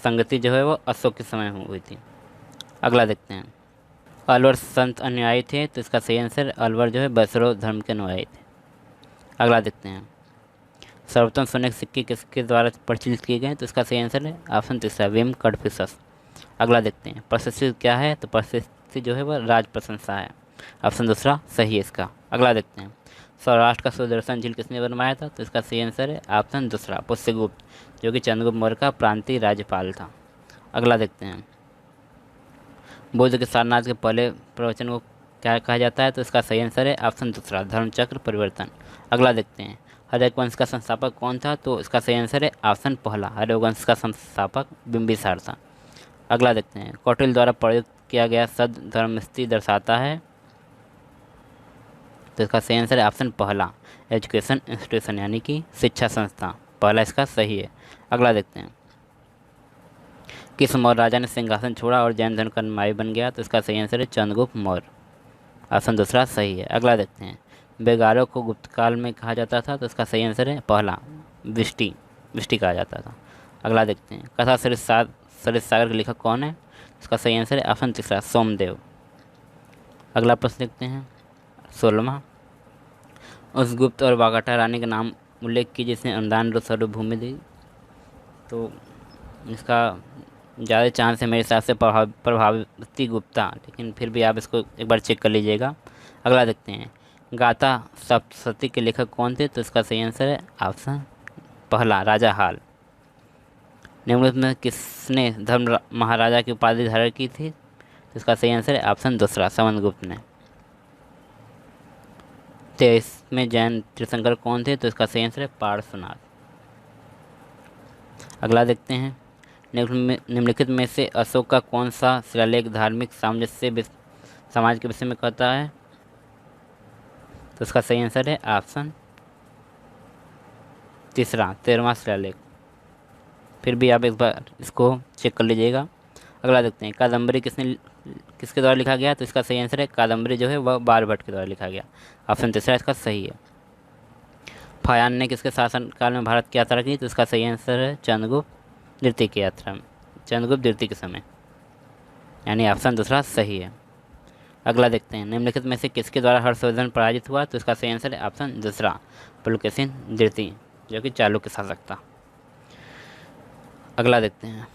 संगति जो है वो अशोक के समय हुई थी। अगला देखते हैं, अलवर संत अनुयायी थे, तो इसका सही आंसर अलवर जो है वैष्णव धर्म के अनुयायी थे। अगला देखते हैं, सर्वप्रथम सोने के सिक्के किसके द्वारा प्रचलित किए गए? तो इसका सही आंसर है ऑप्शन तीसरा, विम कड़फिसस। अगला देखते हैं, प्रशस्ति क्या है? तो प्रशस्ति जो है वह राज प्रशंसा है, ऑप्शन दूसरा सही है इसका। अगला देखते हैं, सौराष्ट्र का सुदर्शन झील किसने बनवाया था? तो इसका सही आंसर है ऑप्शन दूसरा, पुष्यगुप्त, जो कि चंद्रगुप्त मौर्य का प्रांतीय राज्यपाल था। अगला देखते हैं, बुद्ध के सारनाथ के पहले प्रवचन को क्या कहा जाता है? तो इसका सही आंसर है ऑप्शन दूसरा, धर्मचक्र परिवर्तन। अगला देखते हैं, हर्यक वंश का संस्थापक कौन था? तो इसका सही आंसर है ऑप्शन पहला, हर्यक वंश का संस्थापक बिंबिसार था। अगला देखते हैं, कौटिल्य द्वारा प्रयुक्त किया गया शब्द धर्मस्थी दर्शाता है, तो इसका सही आंसर है ऑप्शन पहला, एजुकेशन इंस्टीट्यूशन, यानी कि शिक्षा संस्था, पहला इसका सही है। अगला देखते हैं, किस मौर्य राजा ने सिंहासन छोड़ा और जैन धर्म का अनुयायी बन गया? तो इसका सही आंसर है चंद्रगुप्त मौर्य, ऑप्शन दूसरा सही है। अगला देखते हैं, बेगारों को गुप्त काल में कहा जाता था, तो इसका सही आंसर है पहला, विष्टि कहा जाता था। अगला देखते हैं, कथा सरित सागर के लेखक कौन है? इसका सही आंसर है ऑप्शन तीसरा, सोमदेव। अगला प्रश्न देखते हैं, 16वां, उस गुप्त और वाकाटा रानी का नाम उल्लेख की जिसने अनुदान स्वरूप भूमि दी। तो इसका ज़्यादा चांस है मेरे हिसाब से प्रभावती गुप्ता, लेकिन फिर भी आप इसको एक बार चेक कर लीजिएगा। अगला देखते हैं, गाथा सप्तशती के लेखक कौन थे? तो इसका सही आंसर है ऑप्शन पहला, राजा हाल। निम्नलिखित में किसने धर्म महाराजा की उपाधि धारण की थी? तो इसका सही आंसर है ऑप्शन दूसरा, सवंतगुप्त ने। 23 में जैन तीर्थंकर कौन थे? तो इसका सही आंसर है पार्श्वनाथ। अगला देखते हैं, निम्नलिखित में से अशोक का कौन सा शिलालेख धार्मिक सामंजस्य समाज के विषय में कहता है? तो इसका सही आंसर है ऑप्शन तीसरा, 13वां शिलालेख। फिर भी आप एक बार इसको चेक कर लीजिएगा। अगला देखते हैं, कादम्बरी किसके द्वारा लिखा गया? तो इसका सही आंसर है कादम्बरी जो है वह बाणभट्ट के द्वारा लिखा गया, ऑप्शन तीसरा इसका सही है। फायान ने किसके शासनकाल में भारत की यात्रा की? तो इसका सही आंसर है चंद्रगुप्त द्वितीय की यात्रा में, चंद्रगुप्त द्वितीय के समय, यानी ऑप्शन दूसरा सही है। अगला देखते हैं, निम्नलिखित में से किसके द्वारा हर्षवर्धन पराजित हुआ? तो इसका सही आंसर है ऑप्शन दूसरा, पुलकेशिन द्वितीय, जो कि चालुक्य शासक था। अगला देखते हैं,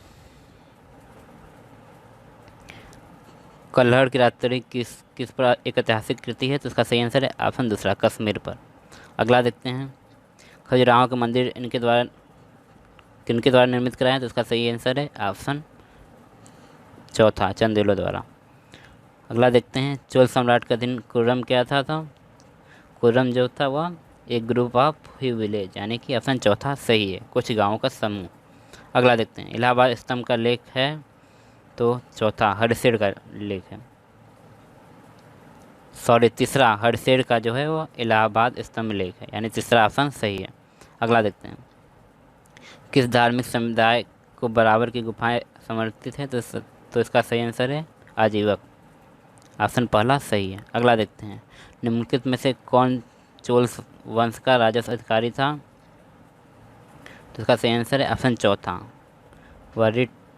कल्हड़ की रात्रि किस पर एक ऐतिहासिक कृति है? तो इसका सही आंसर है ऑप्शन दूसरा, कश्मीर पर। अगला देखते हैं, खजुराहो के मंदिर किनके द्वारा निर्मित कराए? तो इसका सही आंसर है ऑप्शन चौथा, चंदेलों द्वारा। अगला देखते हैं, चोल सम्राट का दिन खुर्रम क्या था? खुर्रम जो था वह एक ग्रुप ऑफ ही विलेज, यानी कि ऑप्शन चौथा सही है, कुछ गाँवों का समूह। अगला देखते हैं, इलाहाबाद स्तंभ का लेख है? तो चौथा हडसेड का लेख है, सॉरी तीसरा हडसेड का जो है वो इलाहाबाद स्तंभ लेख है, यानी तीसरा ऑप्शन सही है। अगला देखते हैं, किस धार्मिक समुदाय को बराबर की गुफाएं समर्पित है? तो इसका सही आंसर है आजीवक, ऑप्शन पहला सही है। अगला देखते हैं, निम्नलिखित में से कौन चोल वंश का राजस्व अधिकारी था? तो इसका सही आंसर है ऑप्शन चौथा, वरिटपोटंका।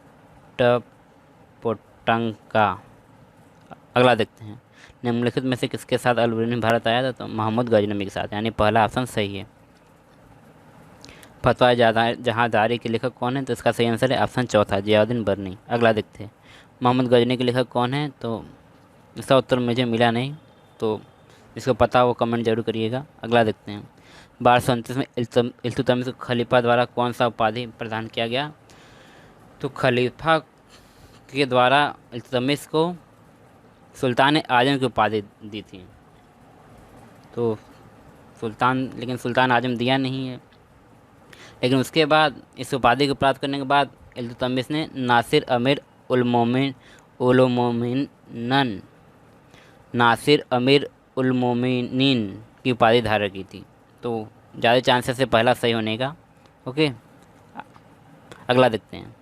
अगला देखते हैं, निम्नलिखित में से किसके साथ अल-बरूनी भारत आया था? तो मोहम्मद गजनवी के साथ, यानी पहला ऑप्शन सही है। फतवा जहांदारी के लेखक कौन है? तो इसका सही आंसर है ऑप्शन चौथा, जियाउद्दीन बरनी। अगला देखते हैं, मोहम्मद गजनी के लेखक कौन है? तो इसका उत्तर मुझे मिला नहीं, तो जिसको पता हो वो कमेंट जरूर करिएगा। अगला देखते हैं, 1229 में इल्तुतमिश को खलीफा द्वारा कौन सा उपाधि प्रदान किया गया? तो खलीफा के द्वारा इल्तुतमिश को सुल्तान आजम की उपाधि दी थी। तो लेकिन सुल्तान आजम दिया नहीं है। लेकिन उसके बाद इस उपाधि को प्राप्त करने के बाद इल्तुतमिश ने नासिर अमीर उल मोमिनीन की उपाधि धारण की थी। तो ज़्यादा चांसेस है पहला सही होने का। ओके, अगला देखते हैं,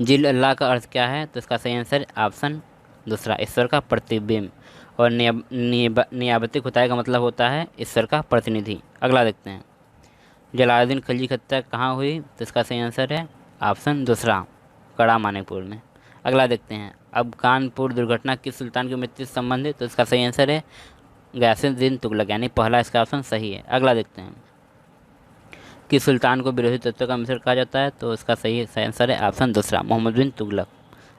जिल अल्लाह का अर्थ क्या है? तो इसका सही आंसर ऑप्शन दूसरा, ईश्वर का प्रतिबिंब, और नियाबती खुदाई का मतलब होता है ईश्वर का प्रतिनिधि। अगला देखते हैं, जलालुद्दीन खिलजी की हत्या कहाँ हुई? तो इसका सही आंसर है ऑप्शन दूसरा, कड़ा मानेकपुर में। अगला देखते हैं, अफगानपुर दुर्घटना किस सुल्तान की मृत्यु से संबंधित? तो इसका सही आंसर है गयासुद्दीन तुगलक, यानी पहला इसका ऑप्शन सही है। अगला देखते हैं, किस सुल्तान को विरोधी तत्वों का मिश्रण कहा जाता है? तो इसका सही आंसर है ऑप्शन दूसरा, मोहम्मद बिन तुगलक।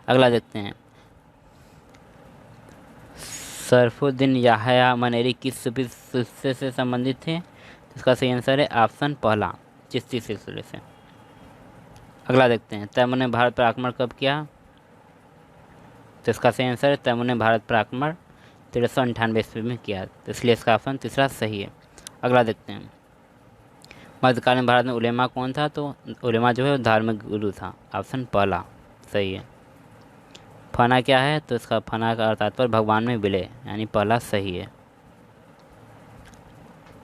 अगला देखते हैं, सरफुद्दीन याहया मनेरी किस सूफी सिलसिले से संबंधित थे? तो इसका सही आंसर है ऑप्शन पहला, चिश्ती सिलसिले से। अगला देखते हैं, तैमूर ने भारत पर आक्रमण कब किया? तो इसका सही आंसर है तैमूर ने भारत पर आक्रमण 1398 ईस्वी में किया, तो इसलिए इसका ऑप्शन तीसरा सही है। अगला देखते हैं, मध्यकालीन भारत में उलेमा कौन था? तो उलेमा जो है वो धार्मिक गुरु था, ऑप्शन पहला सही है। फना क्या है? तो इसका फना का तात्पर्य भगवान में विलय, यानी पहला सही है।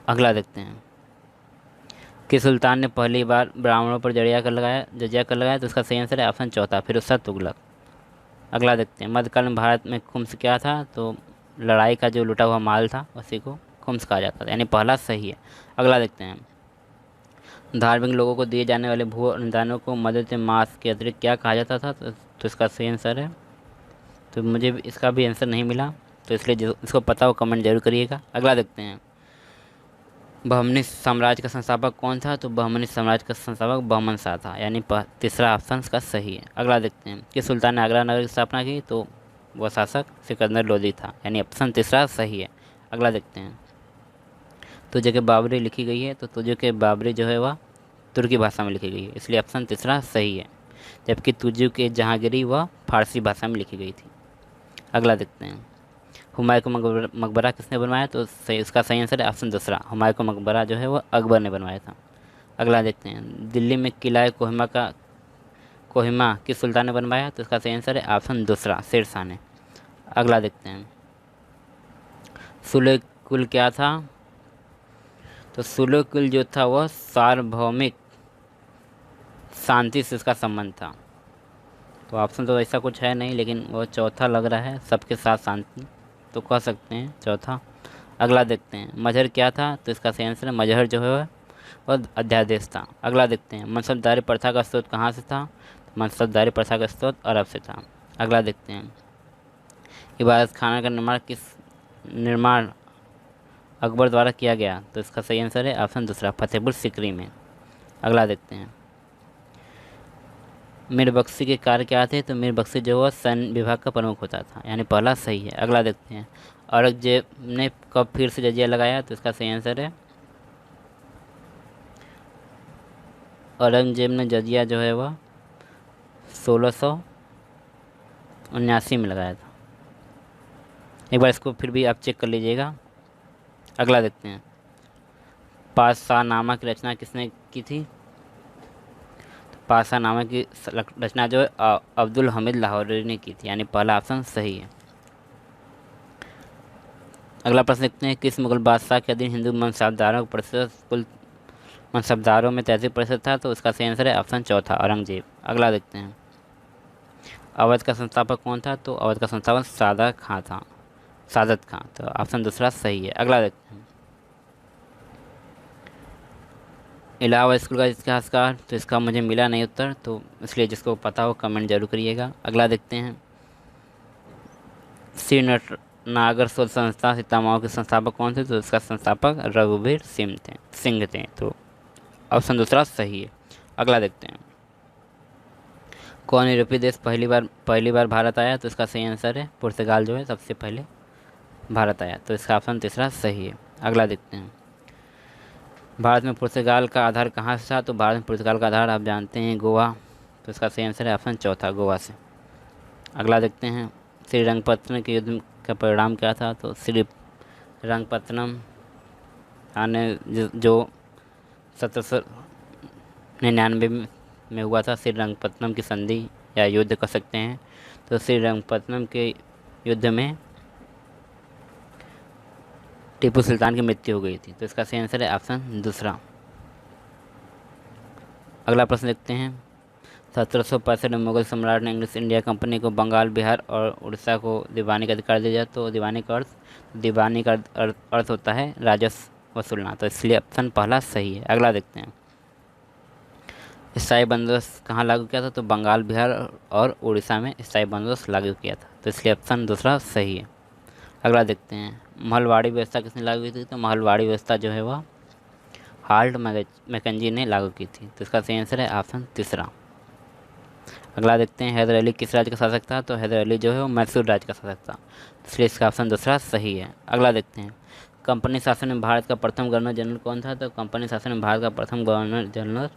अगला देखते हैं, कि सुल्तान ने पहली बार ब्राह्मणों पर जजिया कर लगाया? तो इसका सही आंसर है ऑप्शन चौथा, फिरोज तुगलक। अगला देखते हैं, मध्यकालीन भारत में खुम्स क्या था? तो लड़ाई का जो लुटा हुआ माल था उसी को खुम्स कहा जाता था, यानी पहला सही है। अगला देखते हैं, धार्मिक लोगों को दिए जाने वाले भू अनुदानों को मदद मास के अतिरिक्त क्या कहा जाता था? तो इसका सही आंसर है, तो मुझे इसका भी आंसर नहीं मिला, तो इसलिए जो इसको पता हो कमेंट जरूर करिएगा। अगला देखते हैं, बहमनी साम्राज्य का संस्थापक कौन था? तो बहमनी साम्राज्य का संस्थापक बहमन शाह था, यानी तीसरा ऑप्शन इसका सही है। अगला देखते हैं, कि सुल्तान ने आगरा नगर की स्थापना की? तो वह शासक सिकंदर लोदी था, यानी ऑप्शन तीसरा सही है। अगला देखते हैं, तुझे के बाबरी लिखी गई है? तो तुझे के बाबरी जो है वह तुर्की भाषा में लिखी गई है, इसलिए ऑप्शन तीसरा सही है। जबकि तुझे के जहांगीरी वह फारसी भाषा में लिखी गई थी। अगला देखते हैं, हुमायूं का मकबरा किसने बनवाया? तो इसका सही आंसर है ऑप्शन दूसरा, हुमायूं का मकबरा जो है वो अकबर ने बनवाया था। अगला देखते हैं, दिल्ली में किला कोहिमा किस सुल्तान ने बनवाया? तो इसका सही आंसर है ऑप्शन दूसरा, शेर शाह ने। अगला देखते हैं, सुलह कुल क्या था? तो सुलह कुल जो था वह सार्वभौमिक शांति से इसका संबंध था। तो ऑप्शन तो ऐसा कुछ है नहीं, लेकिन वो चौथा लग रहा है, सबके साथ शांति, तो कह सकते हैं चौथा। अगला देखते हैं, मजहर क्या था? तो इसका सही आंसर है मजहर जो है वह अध्यादेश था। अगला देखते हैं, मनसबदारी प्रथा का स्रोत कहाँ से था? तो मनसबदारी प्रथा का स्रोत अरब से था। अगला देखते हैं, इबादत खाना का निर्माण अकबर द्वारा किया गया? तो इसका सही आंसर है ऑप्शन दूसरा, फतेहपुर सीकरी में। अगला देखते हैं, मीर बख्शी के कार्य क्या थे? तो मीर बख्शी जो है सैन्य विभाग का प्रमुख होता था, यानी पहला सही है। अगला देखते हैं, औरंगजेब ने कब फिर से जजिया लगाया? तो इसका सही आंसर है, औरंगजेब ने जजिया जो है वह 1679 में लगाया था। एक बार इसको फिर भी आप चेक कर लीजिएगा। अगला देखते हैं, पातशाहनामा की रचना किसने की थी? तो पातशाहनामा की रचना जो है अब्दुल हमीद लाहौरी ने की थी, यानी पहला ऑप्शन सही है। अगला प्रश्न देखते हैं, किस मुगल बादशाह के अधीन हिंदू मनसबदारों का प्रतिशत कुल मनसबदारों में 33% था? तो इसका सही आंसर है ऑप्शन चौथा, औरंगजेब। अगला देखते हैं, अवध का संस्थापक कौन था? तो अवध का संस्थापक सादत खां। तो ऑप्शन दूसरा सही है। अगला देखते हैं, इलाहाबाद स्कूल का इतिहासकार? तो इसका मुझे मिला नहीं उत्तर, तो इसलिए जिसको पता हो कमेंट जरूर करिएगा। अगला देखते हैं, श्री नागर शोध संस्था सीतामाओ के संस्थापक कौन थे? तो इसका संस्थापक रघुवीर सिंह थे। तो ऑप्शन दूसरा सही है। अगला देखते हैं, कौन यूरोपीय देश पहली बार भारत आया? तो इसका सही आंसर है पुर्तगाल जो है सबसे पहले भारत आया। तो इसका ऑप्शन तीसरा सही है। अगला देखते हैं, भारत में पुर्तगाल का आधार कहाँ से था? तो भारत में पुर्तगाल का आधार आप जानते हैं गोवा। तो इसका सही आंसर है ऑप्शन चौथा, गोवा से। अगला देखते हैं, श्रीरंगपत्तनम के युद्ध का परिणाम क्या था? तो श्रीरंगपत्तनम जो 1799 में हुआ था, श्रीरंगपत्तनम की संधि या युद्ध कह सकते हैं। तो श्रीरंगपत्तनम के युद्ध में टीपू सुल्तान की मृत्यु हो गई थी। तो इसका सही आंसर है ऑप्शन दूसरा। अगला प्रश्न देखते हैं, 1765 में मुगल सम्राट ने इंग्लिश इंडिया कंपनी को बंगाल, बिहार और उड़ीसा को दीवानी का अधिकार दिया। तो दीवानी का अर्थ होता है राजस्व वसूलना। तो इसलिए ऑप्शन पहला सही है। अगला देखते हैं, स्थायी बंदोबस्त कहाँ लागू किया था? तो बंगाल, बिहार और उड़ीसा में स्थायी बंदोबस्त लागू किया था। तो इसलिए ऑप्शन दूसरा सही है। अगला देखते हैं, महलवाड़ी व्यवस्था किसने लागू की थी? तो महलवाड़ी व्यवस्था जो है वह हाल्ट मैकेंजी ने लागू की थी। तो इसका सही आंसर है ऑप्शन तीसरा। अगला देखते हैं, हैदर अली किस राज्य का शासक था? तो हैदर अली जो है वो मैसूर राज्य का शासक था। इसलिए इसका ऑप्शन दूसरा सही है। अगला देखते हैं, कंपनी शासन में भारत का प्रथम गवर्नर जनरल कौन था? तो कंपनी शासन में भारत का प्रथम गवर्नर जनरल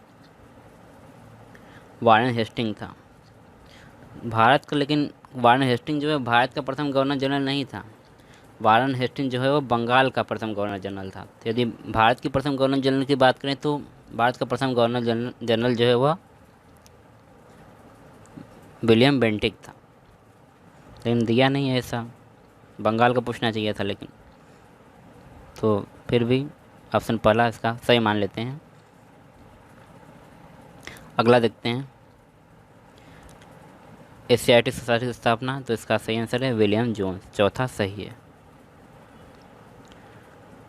वारेन हेस्टिंग था भारत का। लेकिन वारेन हेस्टिंग जो है भारत का प्रथम गवर्नर जनरल नहीं था। वारेन हेस्टिंग जो है वो बंगाल का प्रथम गवर्नर जनरल था। तो यदि भारत की प्रथम गवर्नर जनरल की बात करें तो भारत का प्रथम गवर्नर जनरल जो है वह विलियम बेंटिक था, लेकिन दिया नहीं है ऐसा। बंगाल का पूछना चाहिए था लेकिन, तो फिर भी ऑप्शन पहला इसका सही मान लेते हैं। अगला देखते हैं, एशियाटिक सोसाइटी की स्थापना? तो इसका सही आंसर है विलियम जोन्स, चौथा सही है।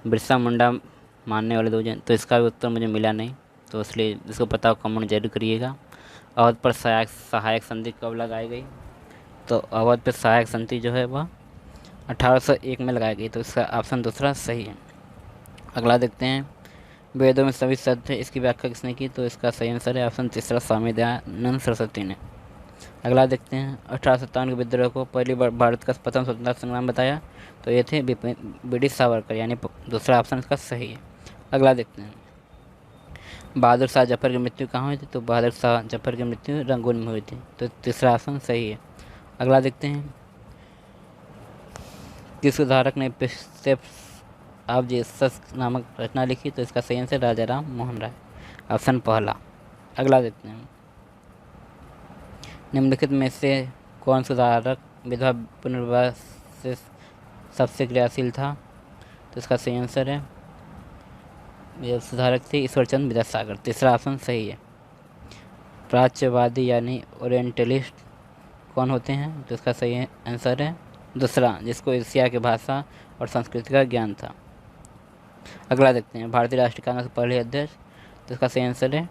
बिरसा मुंडा मानने वाले 2 जन? तो इसका भी उत्तर मुझे मिला नहीं, तो इसलिए जिसको पता हो कमेंट जरूर करिएगा। अवध पर सहायक संधि कब लगाई गई? तो अवध पर सहायक संधि जो है वह 1801 में लगाई गई। तो इसका ऑप्शन दूसरा सही है। अगला देखते हैं, वेदों में सभी सत्य थे, इसकी व्याख्या किसने की? तो इसका सही आंसर है ऑप्शन तीसरा, स्वामी दयानंद सरस्वती ने। अगला देखते हैं, 1857 के विद्रोह को पहली बार भारत का प्रथम स्वतंत्रता संग्राम बताया? तो ये थे BD सावरकर, यानी दूसरा ऑप्शन इसका सही है। अगला देखते हैं, बहादुर शाह जफर की मृत्यु कहाँ हुई थी? तो बहादुर शाह जफर की मृत्यु रंगून में हुई थी। तो तीसरा ऑप्शन सही है। अगला देखते हैं, किस सुधारक ने प्रिंसेप्स ऑफ जीसस नामक रचना लिखी? तो इसका सही आंसर राजा राम मोहन राय, ऑप्शन पहला। अगला देखते हैं, निम्नलिखित में से कौन सुधारक विधवा पुनर्विवाह से सबसे क्रियाशील था? तो इसका सही आंसर है, यह सुधारक थे ईश्वरचंद विद्यासागर, तीसरा ऑप्शन सही है। प्राच्यवादी यानी ओरिएंटलिस्ट कौन होते हैं? तो इसका सही आंसर है दूसरा, जिसको एशिया की भाषा और संस्कृति का ज्ञान था। अगला देखते हैं, भारतीय राष्ट्रीय कांग्रेस के पहले अध्यक्ष? तो इसका सही आंसर है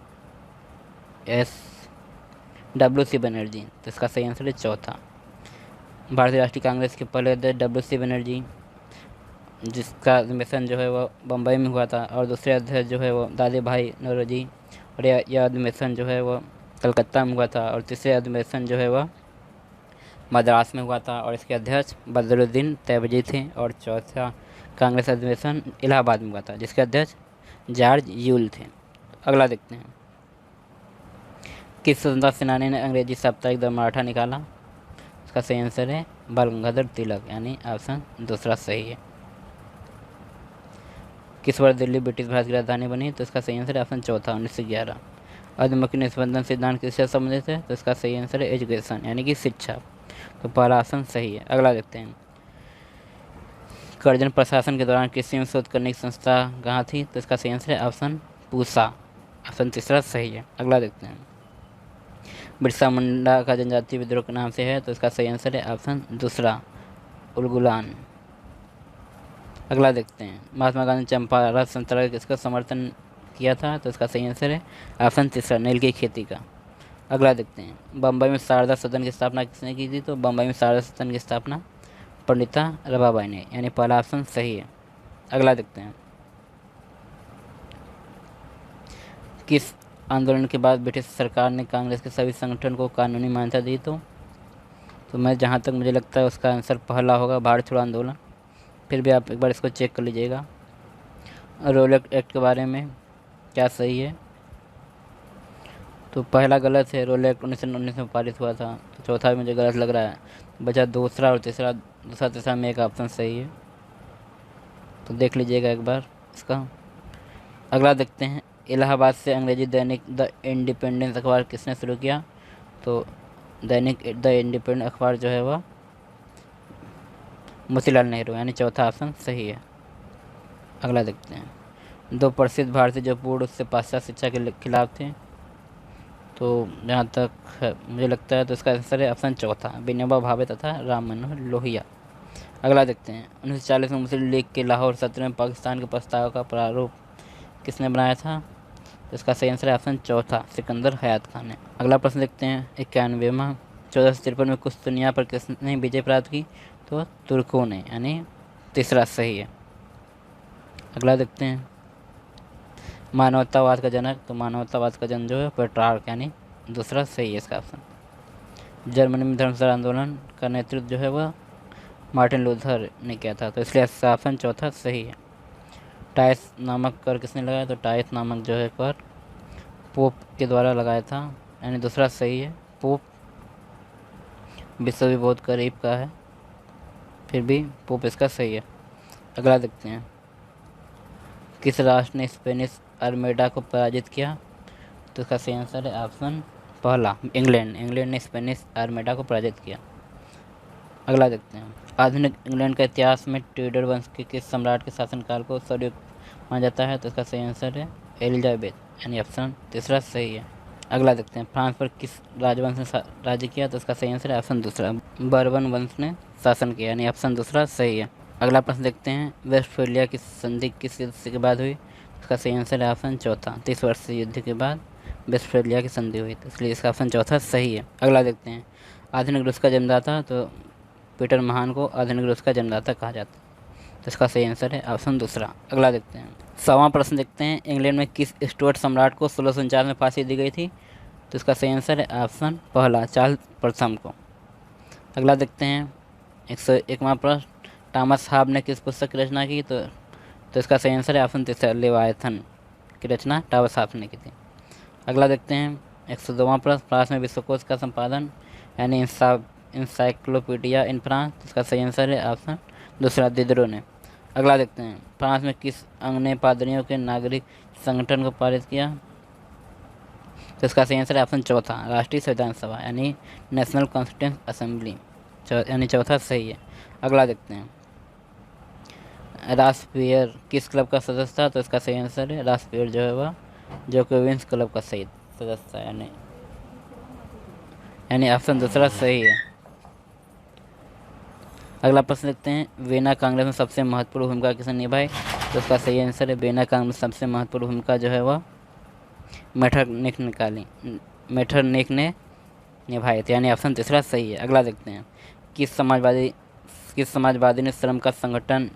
SWC बनर्जी। तो इसका सही आंसर है चौथा। भारतीय राष्ट्रीय कांग्रेस के पहले अध्यक्ष WC बनर्जी, जिसका अधिवेशन जो है वो बम्बई में हुआ था, और दूसरे अध्यक्ष जो है वो दादी भाई नौरोजी, और यह अधिवेशन जो है वो कलकत्ता में हुआ था, और तीसरे अधिवेशन जो है वह मद्रास में हुआ था, और इसके अध्यक्ष बदरुद्दीन तैयबजी थे, और चौथा कांग्रेस अधिवेशन इलाहाबाद में हुआ था, जिसके अध्यक्ष जॉर्ज यूल थे। अगला देखते हैं, किस स्वतंत्रता सेनानी ने अंग्रेजी साप्ताहिक द मराठा निकाला? इसका सही आंसर है बाल गंगाधर तिलक, यानी ऑप्शन दूसरा सही है। किस वर्ष दिल्ली ब्रिटिश भारत की राजधानी बनी? तो इसका सही आंसर है ऑप्शन चौथा 1911। अधमुखी निस्पंदन सिद्धांत किससे संबंधित है? तो इसका सही आंसर है एजुकेशन, यानी कि शिक्षा। तो पहला ऑप्शन सही है। अगला देखते हैं, करजन प्रशासन के दौरान कृषि में शोध करने की संस्था कहाँ थी? तो इसका सही आंसर है ऑप्शन पूसा, ऑप्शन तीसरा सही है। अगला देखते हैं, बिरसा मुंडा का जनजातीय विद्रोह के नाम से है? तो इसका सही आंसर है ऑप्शन दूसरा उलगुलान। अगला देखते हैं, महात्मा गांधी चंपारण सत्याग्रह किसका समर्थन किया था? तो इसका सही आंसर है ऑप्शन तीसरा नील की खेती का। अगला देखते हैं, बम्बई में शारदा सदन की स्थापना किसने की थी? तो बम्बई में शारदा सदन की स्थापना पंडिता रमाबाई ने, यानी पहला ऑप्शन सही है। अगला देखते हैं, किस आंदोलन के बाद ब्रिटिश सरकार ने कांग्रेस के सभी संगठन को कानूनी मान्यता दी? तो मैं जहाँ तक मुझे लगता है उसका आंसर पहला होगा, भारत छोड़ो आंदोलन। फिर भी आप एक बार इसको चेक कर लीजिएगा। रोल एक्ट के बारे में क्या सही है? तो पहला गलत है, रोल एक्ट 1919 में पारित हुआ था। तो चौथा भी मुझे गलत लग रहा है, बचा दूसरा और तीसरा। दूसरा तीसरा में एक ऑप्शन सही है, तो देख लीजिएगा एक बार इसका। अगला देखते हैं, इलाहाबाद से अंग्रेजी दैनिक द इंडिपेंडेंस अखबार किसने शुरू किया? तो दैनिक द इंडिपेंडेंस अखबार जो है वह मोतीलाल नेहरू, यानी चौथा ऑप्शन सही है। अगला देखते हैं, दो प्रसिद्ध भारतीय जो पूर्व से पाश्चात्य शिक्षा के खिलाफ थे? तो जहाँ तक है मुझे लगता है तो इसका आंसर है ऑप्शन चौथा विनोबा भावे तथा राम मनोहर लोहिया। अगला देखते हैं, 1940 में मुस्लिम लीग के लाहौर सत्र में पाकिस्तान के प्रस्ताव का प्रारूप किसने बनाया था? तो इसका सही आंसर है ऑप्शन चौथा सिकंदर हयात खान ने। अगला प्रश्न देखते हैं, 91वां 1453 में कुस्तुनिया पर किसने विजय प्राप्त की? तो तुर्कों ने, यानी तीसरा सही है। अगला देखते हैं, मानवतावाद का जनक? तो मानवतावाद का जनक जो है पेट्रार्क, यानी दूसरा सही है इसका ऑप्शन। जर्मनी में धर्मसभा आंदोलन का नेतृत्व जो है वह मार्टिन लूथर ने किया था, तो इसलिए इसका ऑप्शन चौथा सही है। टाइस नामक कर किसने लगाया? तो टाइस नामक जो है कर पोप के द्वारा लगाया था, यानी दूसरा सही है। पोप विश्व भी बहुत करीब का है, फिर भी पोप इसका सही है। अगला देखते हैं, किस राष्ट्र ने स्पेनिश आर्मेडा को पराजित किया? तो इसका सही आंसर है ऑप्शन पहला इंग्लैंड। इंग्लैंड ने स्पेनिश आर्मेडा को पराजित किया। अगला देखते हैं, आधुनिक इंग्लैंड का इतिहास में ट्यूडर वंश के किस सम्राट के शासनकाल को सर्वयुक्त माना जाता है? तो इसका सही आंसर है एलिजाबेथ, यानी ऑप्शन तीसरा सही है। अगला देखते हैं, फ्रांस पर किस राजवंश ने राज्य किया? तो इसका सही आंसर है ऑप्शन दूसरा बर्बन वंश ने शासन किया, यानी ऑप्शन दूसरा सही है। अगला प्रश्न देखते हैं, वेस्टफेलिया की संधि किस युद्ध के बाद हुई? इसका सही आंसर है ऑप्शन चौथा 30 वर्ष युद्ध के बाद वेस्टफेलिया की संधि हुई, तो इसलिए इसका ऑप्शन चौथा सही है। अगला देखते हैं, आधुनिक रूस का जन्मदाता? तो पीटर महान को आधुनिक रूस का जन्मदाता कहा जाता है, तो इसका सही आंसर है ऑप्शन दूसरा। अगला देखते हैं, 100वां प्रश्न देखते हैं, इंग्लैंड में किस स्टुअर्ट सम्राट को 1649 में फांसी दी गई थी? तो इसका सही आंसर है ऑप्शन पहला चार्ल्स प्रथम को। अगला देखते हैं, 101वां प्रश्न, टॉमस हाब ने किस पुस्तक की रचना की? तो इसका सही आंसर है ऑप्शन तीसरा लेवायथन की रचना टॉमस हाब ने की थी। अगला देखते हैं, 102वां प्रश्न, फ्रांस में विश्वकोश का संपादन यानी इंसाइक्लोपीडिया इन फ्रांस? तो इसका सही आंसर है ऑप्शन दूसरा दिदरो ने। अगला देखते हैं, फ्रांस में किस अंग ने पादरियों के नागरिक संगठन को पारित किया? तो इसका सही आंसर है ऑप्शन चौथा राष्ट्रीय संविधान सभा, यानी नेशनल कॉन्स्टिट्यूंट असेंबली, यानी चौथा सही है। अगला देखते हैं, रास्पियर किस क्लब का सदस्य था? तो इसका सही आंसर है रास्पियर जो है वह जोकोविंस क्लब का सही सदस्य है, यानी ऑप्शन दूसरा सही है। अगला प्रश्न देखते हैं, वेना कांग्रेस में सबसे महत्वपूर्ण भूमिका किसने निभाई? तो उसका सही आंसर है वेना कांग्रेस में सबसे महत्वपूर्ण भूमिका जो है वह मेटरनिख ने निभाई थी, यानी ऑप्शन तीसरा सही है। अगला देखते हैं, किस समाजवादी ने श्रम का संगठन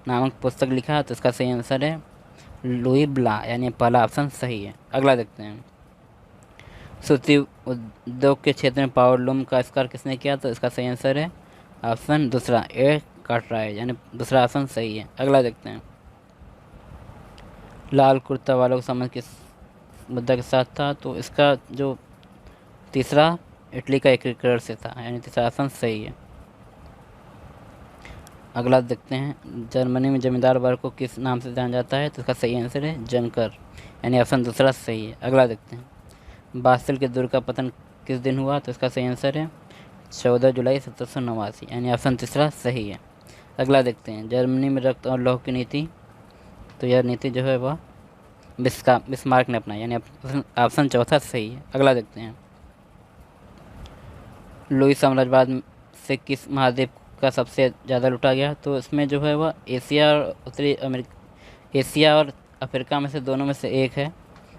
नामक पुस्तक लिखा? तो इसका सही आंसर है लुई ब्ला, यानी पहला ऑप्शन सही है। अगला देखते हैं, सूती उद्योग के क्षेत्र में पावर लूम का आविष्कार किसने किया? तो इसका सही आंसर है ऑप्शन दूसरा ए कार्टराइट, यानी दूसरा ऑप्शन सही है। अगला देखते हैं, लाल कुर्ता वालों का संबंध किस मुद्दा के साथ था? तो इसका जो तीसरा इटली का एकीकरण से था, यानी तीसरा ऑप्शन सही है। अगला देखते हैं, जर्मनी में जमींदार वर्ग को किस नाम से जाना जाता है? तो इसका सही आंसर है जनकर, यानी ऑप्शन दूसरा सही है। अगला देखते हैं, बास्तिल के दुर्ग का पतन किस दिन हुआ? तो इसका सही आंसर है 14 जुलाई 1789, यानी ऑप्शन तीसरा सही है। अगला देखते हैं, जर्मनी में रक्त और लौह की नीति, तो यह नीति जो है वह बिस्मार्क ने अपनाई, यानी ऑप्शन चौथा सही है। अगला देखते हैं, लुई साम्राज्यवाद से किस महाद्वीप का सबसे ज़्यादा लूटा गया? तो इसमें जो है वह एशिया और अफ्रीका में से दोनों में से एक है,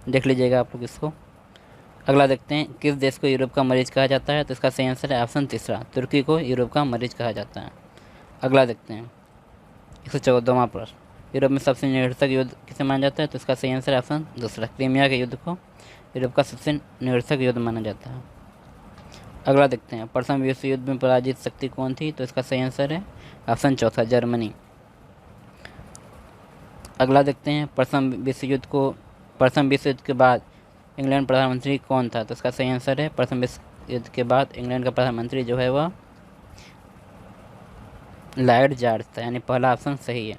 देख लीजिएगा आप लोग इसको। अगला देखते हैं, किस देश को यूरोप का मरीज कहा जाता है? तो इसका सही आंसर है ऑप्शन तीसरा, तुर्की को यूरोप का मरीज कहा जाता है। अगला देखते हैं, 114वां प्रश्न, यूरोप में सबसे निरर्थक युद्ध किसे माना जाता है? तो इसका सही आंसर है ऑप्शन दूसरा, क्रीमिया के युद्ध को यूरोप का सबसे निरर्थक युद्ध माना जाता है। अगला देखते हैं, प्रथम विश्व युद्ध में पराजित शक्ति कौन थी? तो इसका सही आंसर है ऑप्शन चौथा, जर्मनी। अगला देखते हैं, प्रथम विश्व युद्ध के बाद इंग्लैंड प्रधानमंत्री कौन था? तो इसका सही आंसर है प्रथम विश्व युद्ध के बाद इंग्लैंड का प्रधानमंत्री जो है वह लॉर्ड जॉर्ज था, यानी पहला ऑप्शन सही है।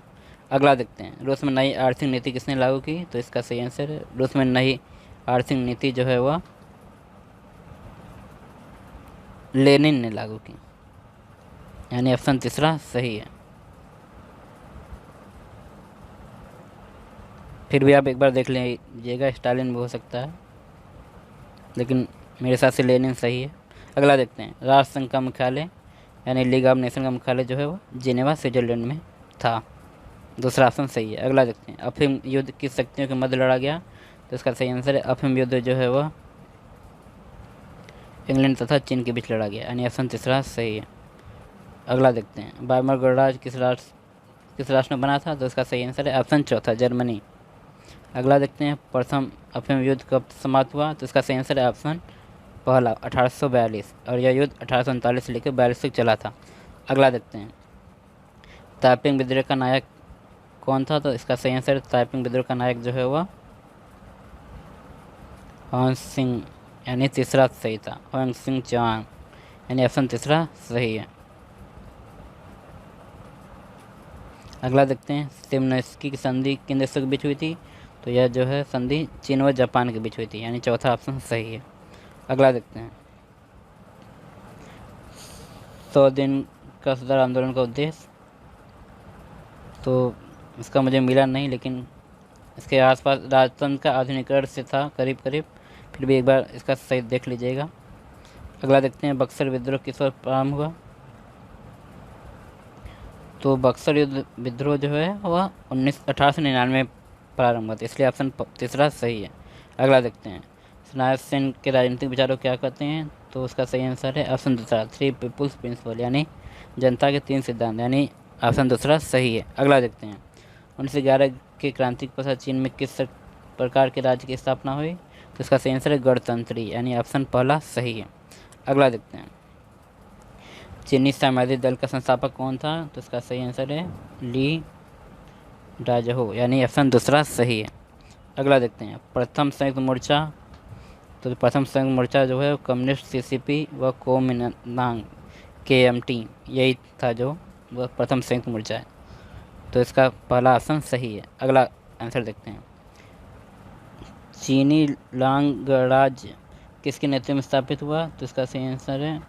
अगला देखते हैं, रूस में नई आर्थिक नीति किसने लागू की? तो इसका सही आंसर है रूस में नई आर्थिक नीति जो है वह लेनिन ने लागू की, यानी ऑप्शन तीसरा सही है। फिर भी आप एक बार देख लीजिएगा, स्टालिन भी हो सकता है, लेकिन मेरे हिसाब से लेनिन सही है। अगला देखते हैं, राष्ट्र संघ का मुख्यालय यानी लीग ऑफ नेशन का मुख्यालय जो है वो जिनेवा स्विट्जरलैंड में था, दूसरा ऑप्शन सही है। अगला देखते हैं, अफीम युद्ध किस शक्तियों के मध्य लड़ा गया? तो इसका सही आंसर है अफीम युद्ध जो है वह इंग्लैंड तथा चीन के बीच लड़ा गया, यानी ऑप्शन तीसरा सही है। अगला देखते हैं, बार्मर गणराज्य किस राष्ट्र में बना था? तो इसका सही आंसर है ऑप्शन चौथा, जर्मनी। अगला देखते हैं, प्रथम अफीम युद्ध कब समाप्त हुआ? तो इसका सही आंसर है ऑप्शन पहला 1842, और यह युद्ध 1839 से लेकर 42 तक चला था। अगला देखते हैं, ताइपिंग विद्रोह का नायक कौन था? तो इसका सही आंसर ताइपिंग विद्रोह का नायक जो है वह होंग सिंह, यानी तीसरा सही था, होंग सिंह चौहान, यानी ऑप्शन तीसरा सही है। अगला देखते हैं, शिमोनोसेकी की संधि किन देशों के बीच हुई थी? तो यह जो है संधि चीन व जापान के बीच हुई थी, यानी चौथा ऑप्शन सही है। अगला देखते हैं, 100 दिन का सुधार आंदोलन का उद्देश्य, तो इसका मुझे मिला नहीं, लेकिन इसके आसपास राजतंत्र का आधुनिकीकरण से था करीब करीब, फिर भी एक बार इसका सही देख लीजिएगा। अगला देखते हैं, बक्सर विद्रोह किस वक्त प्रारंभ हुआ? तो बक्सर युद्ध विद्रोह जो है वह 1899 प्रारंभ हुआ था, इसलिए ऑप्शन तीसरा सही है। अगला देखते हैं, सनातन सेन के राजनीतिक विचारों क्या कहते हैं? तो उसका सही आंसर है ऑप्शन दूसरा, 3 पीपुल्स प्रिंसिपल, यानी जनता के 3 सिद्धांत, यानी ऑप्शन दूसरा सही है। अगला देखते हैं, 1911 की क्रांति के पश्चात चीन में किस प्रकार के राज्य की स्थापना हुई? तो इसका सही आंसर है गणतंत्री, यानी ऑप्शन पहला सही है। अगला देखते हैं, चीनी साम्राज्यवादी दल का संस्थापक कौन था? तो इसका सही आंसर है ली डाजहो, यानी ऑप्शन दूसरा सही है। अगला देखते हैं, प्रथम संयुक्त मोर्चा, तो प्रथम संयुक्त मोर्चा जो है कम्युनिस्ट सीसीपी व कोमिनांग KMT, यही था जो वह प्रथम संयुक्त मोर्चा है, तो इसका पहला ऑप्शन सही है। अगला आंसर देखते हैं, चीनी लांग गणराज्य किसके नेतृत्व में स्थापित हुआ? तो इसका सही आंसर है,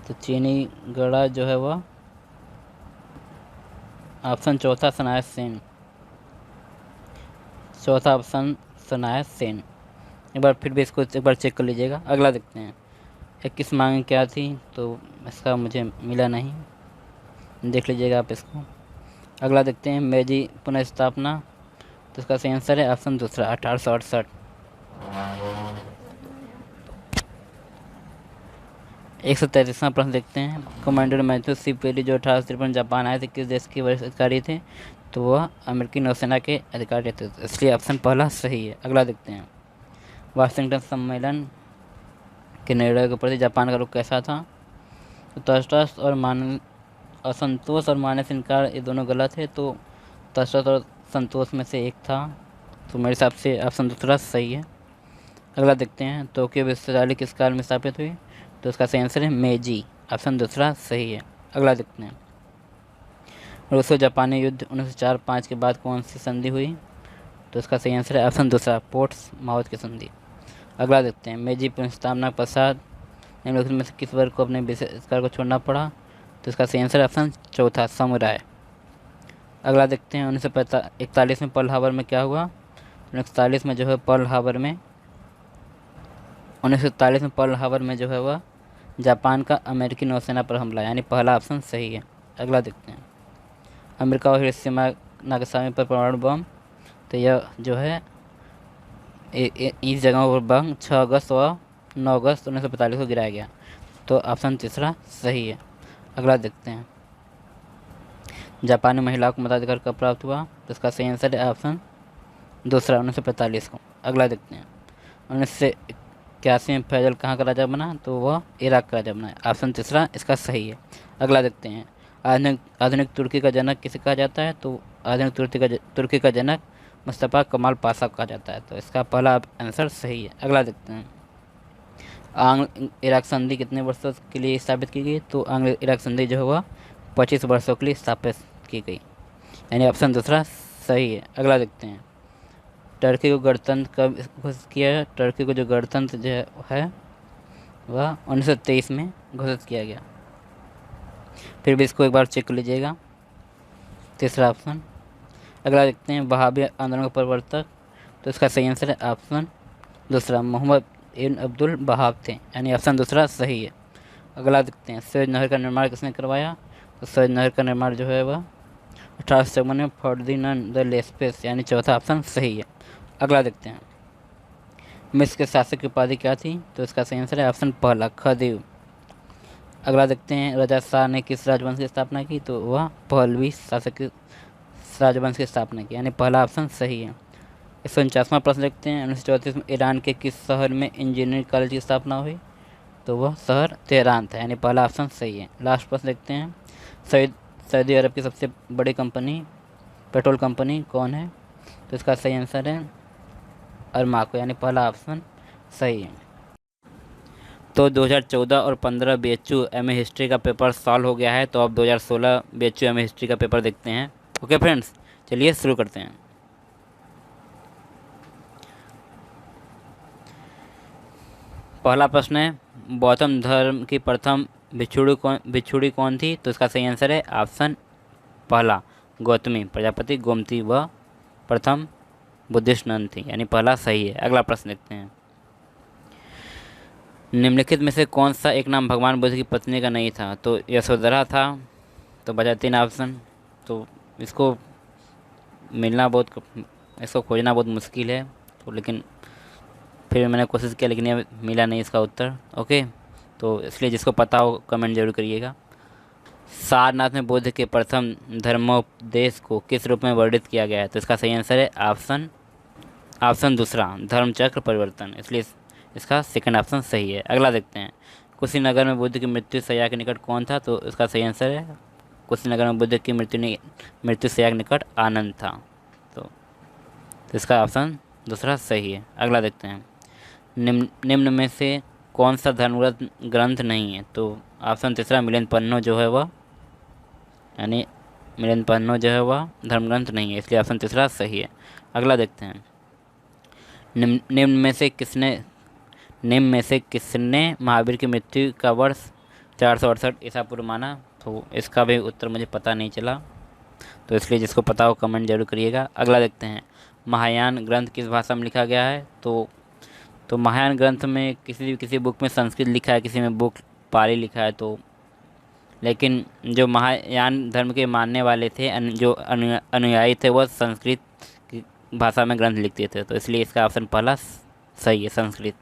तो चीनी गणराज्य जो है वह ऑप्शन चौथा सनायत सेन, चौथा ऑप्शन सनायत सेन। एक बार फिर भी इसको एक बार चेक कर लीजिएगा। अगला देखते हैं, 21 मांगें क्या थी? तो इसका मुझे मिला नहीं, देख लीजिएगा आप इसको। अगला देखते हैं, मेजी पुनः स्थापना, तो इसका सही आंसर है ऑप्शन दूसरा 1868। 133वां प्रश्न देखते हैं। कमांडर मैथ्यू सी पेरी जो 1853 जापान आए थे, किस देश के वरिष्ठ अधिकारी थे? तो वह अमेरिकी नौसेना के अधिकारी थे, तो इसलिए ऑप्शन पहला सही है। अगला देखते हैं। वाशिंगटन सम्मेलन के निर्णय के प्रति जापान का रुख कैसा था? तो तटस्थ और मान असंतोष और मानने से इनकार, ये दोनों गलत है। तो तटस्थ और संतोष में से एक था, तो मेरे हिसाब से ऑप्शन दूसरा सही है। अगला देखते हैं। टोक्यो विश्वविद्यालय किस काल में स्थापित हुई? तो इसका सही आंसर है मेजी, ऑप्शन दूसरा सही है। अगला देखते हैं। रूसो जापानी युद्ध 1904-05 के बाद कौन सी संधि हुई? तो इसका सही आंसर है ऑप्शन दूसरा पोर्ट्समाउथ की संधि। अगला देखते हैं। मेजी पुनर्स्थापना के पश्चात निम्नलिखित में से किस वर्ग को अपने विशेषाधिकार को छोड़ना पड़ा? तो इसका सही आंसर है ऑप्शन चौथा समुराय। अगला देखते हैं। 1941 में पर्ल हार्बर में क्या हुआ? 1941 में जो है पर्ल हार्बर में 1941 में पर्ल हार्बर में जो है वह जापान का अमेरिकी नौसेना पर हमला, यानी पहला ऑप्शन सही है। अगला देखते हैं। अमेरिका और हिरोशिमा नागासाकी पर परमाणु बम, तो यह जो है इस जगहों पर बम 6 अगस्त और 9 अगस्त 1945 को गिराया गया, तो ऑप्शन तीसरा सही है। अगला देखते हैं। जापानी महिलाओं को मताधिकार कब प्राप्त हुआ? तो इसका सही आंसर है ऑप्शन दूसरा 1945 को। अगला देखते हैं। 1981 में फैजल कहाँ का राजा बना? तो वह इराक का राजा बना, ऑप्शन तीसरा इसका सही है। अगला देखते हैं। आधुनिक तुर्की का जनक किसे कहा जाता है? तो आधुनिक तुर्की का जनक मुस्तफ़ा कमाल पाशा कहा जाता है, तो इसका पहला आंसर सही है। अगला देखते हैं। आंग्ल इराक संधि कितने वर्षों के लिए स्थापित की गई? तो आंग्ल इराक संधि जो है वह 25 वर्षों के लिए स्थापित की गई, यानी ऑप्शन दूसरा सही है। अगला देखते हैं। टर्की को गणतंत्र कब घोषित किया है? टर्की को जो गणतंत्र जो है वह 1923 में घोषित किया गया। फिर भी इसको एक बार चेक कर लीजिएगा, तीसरा ऑप्शन। अगला देखते हैं। वहाबी आंदोलन का प्रवर्तक, तो इसका सही आंसर है ऑप्शन दूसरा मोहम्मद इब्न अब्दुल वहाब थे, यानी ऑप्शन दूसरा सही है। अगला देखते हैं। सुएज नहर का निर्माण किसने करवाया? तो सुएज नहर का निर्माण जो है वह 1853 में फर्डिनांड द लेस्पेस, यानी चौथा ऑप्शन सही है। अगला देखते हैं। मिस्र के शासक की उपाधि क्या थी? तो इसका सही आंसर है ऑप्शन पहला खदीव। अगला देखते हैं। राजा शाह ने किस राजवंश की स्थापना की? तो वह पहलवी शासक राजवंश की स्थापना की, यानी पहला ऑप्शन सही है। 149वां प्रश्न देखते हैं। 1934 में ईरान के किस शहर में इंजीनियरिंग कॉलेज की स्थापना हुई? तो वह शहर तेहरान था, यानी पहला ऑप्शन सही है। लास्ट प्रश्न देखते हैं। सऊदी अरब की सबसे बड़ी कंपनी पेट्रोल कंपनी कौन है? तो इसका सही आंसर है अरमाको, यानी पहला ऑप्शन सही है। तो 2014 और 15 BHU MA हिस्ट्री का पेपर सॉल्व हो गया है, तो अब 2016 BHU MA हिस्ट्री का पेपर देखते हैं। ओके फ्रेंड्स, चलिए शुरू करते हैं। पहला प्रश्न है। बौद्ध धर्म की प्रथम भिक्षुणी कौन थी? तो इसका सही आंसर है ऑप्शन पहला गौतमी प्रजापति गोमती व प्रथम बुद्धिस्ट नन थी, यानी पहला सही है। अगला प्रश्न देखते हैं। निम्नलिखित में से कौन सा एक नाम भगवान बुद्ध की पत्नी का नहीं था? तो यशोधरा था, तो बचा 3 ऑप्शन। तो इसको खोजना बहुत मुश्किल है, तो लेकिन फिर मैंने कोशिश किया, लेकिन ये मिला नहीं इसका उत्तर। ओके, तो इसलिए जिसको पता हो कमेंट जरूर करिएगा। सारनाथ में बुद्ध के प्रथम धर्मोपदेश को किस रूप में वर्णित किया गया है? तो इसका सही आंसर है ऑप्शन दूसरा धर्मचक्र परिवर्तन, इसलिए इसका सेकंड ऑप्शन सही है। अगला देखते हैं। कुशीनगर में बुद्ध की मृत्यु शैया के निकट कौन था? तो इसका सही आंसर है कुशीनगर में बुद्ध की मृत्यु शैया के निकट आनंद था, तो इसका ऑप्शन दूसरा सही है। अगला देखते हैं। निम्न में से कौन सा धर्म ग्रंथ नहीं है? तो ऑप्शन तीसरा मिलिंद-पन्नो जो है वह, यानी मिलिंद-पन्नो जो है वह धर्म ग्रंथ नहीं है, इसलिए ऑप्शन तीसरा सही है। अगला देखते हैं। निम्न में से किसने महावीर की मृत्यु का वर्ष 468 ईसा पूर्व माना? तो इसका भी उत्तर मुझे पता नहीं चला, तो इसलिए जिसको पता हो कमेंट जरूर करिएगा। अगला देखते हैं। महायान ग्रंथ किस भाषा में लिखा गया है? तो महायान ग्रंथ में किसी बुक में संस्कृत लिखा है, किसी में बुक पाली लिखा है, तो लेकिन जो महायान धर्म के मानने वाले थे, जो अनुयायी थे, वह संस्कृत की भाषा में ग्रंथ लिखते थे, तो इसलिए इसका ऑप्शन पहला सही है, संस्कृत।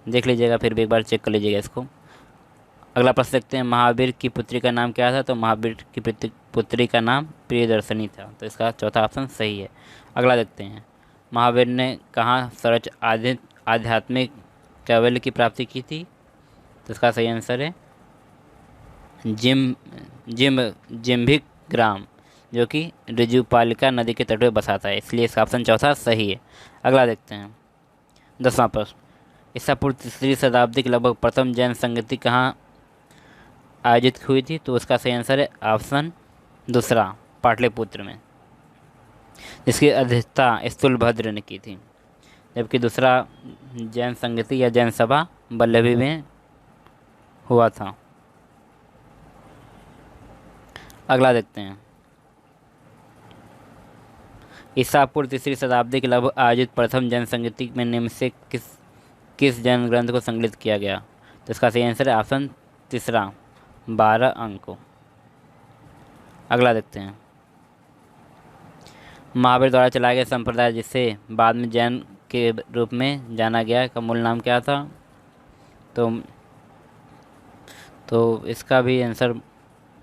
देख लीजिएगा, फिर भी एक बार चेक कर लीजिएगा इसको। अगला प्रश्न देखते हैं, महावीर की पुत्री का नाम क्या था? तो महावीर की पुत्री का नाम प्रियदर्शनी था, तो इसका चौथा ऑप्शन सही है। अगला देखते हैं, महावीर ने कहाँ सर्वोच्च आध्यात्मिक कैवल्य की प्राप्ति की थी? तो इसका सही आंसर है जिम जिम जिम्भिक ग्राम, जो कि ऋजुपालिका नदी के तट पर बसा था, इसलिए इसका ऑप्शन चौथा सही है। अगला देखते हैं 10वां प्रश्न, ईसा पूर्व 3री शताब्दी के लगभग प्रथम जैन संगति कहाँ आयोजित हुई थी? तो उसका सही आंसर है ऑप्शन दूसरा, पाटलिपुत्र में, जिसकी अध्यक्षता स्थूलभद्र ने की थी। जबकि दूसरा जैन संगति या जैन सभा वल्लभी में हुआ था। अगला देखते हैं, ईसा पूर्व 3री शताब्दी के लगभग आयोजित प्रथम जैन संगति में निम्न से किस जैन ग्रंथ को संकलित किया गया? तो इसका सही आंसर है ऑप्शन तीसरा, 12 अंकों। अगला देखते हैं, महावीर द्वारा चलाया गया संप्रदाय जिसे बाद में जैन के रूप में जाना गया का मूल नाम क्या था? तो इसका भी आंसर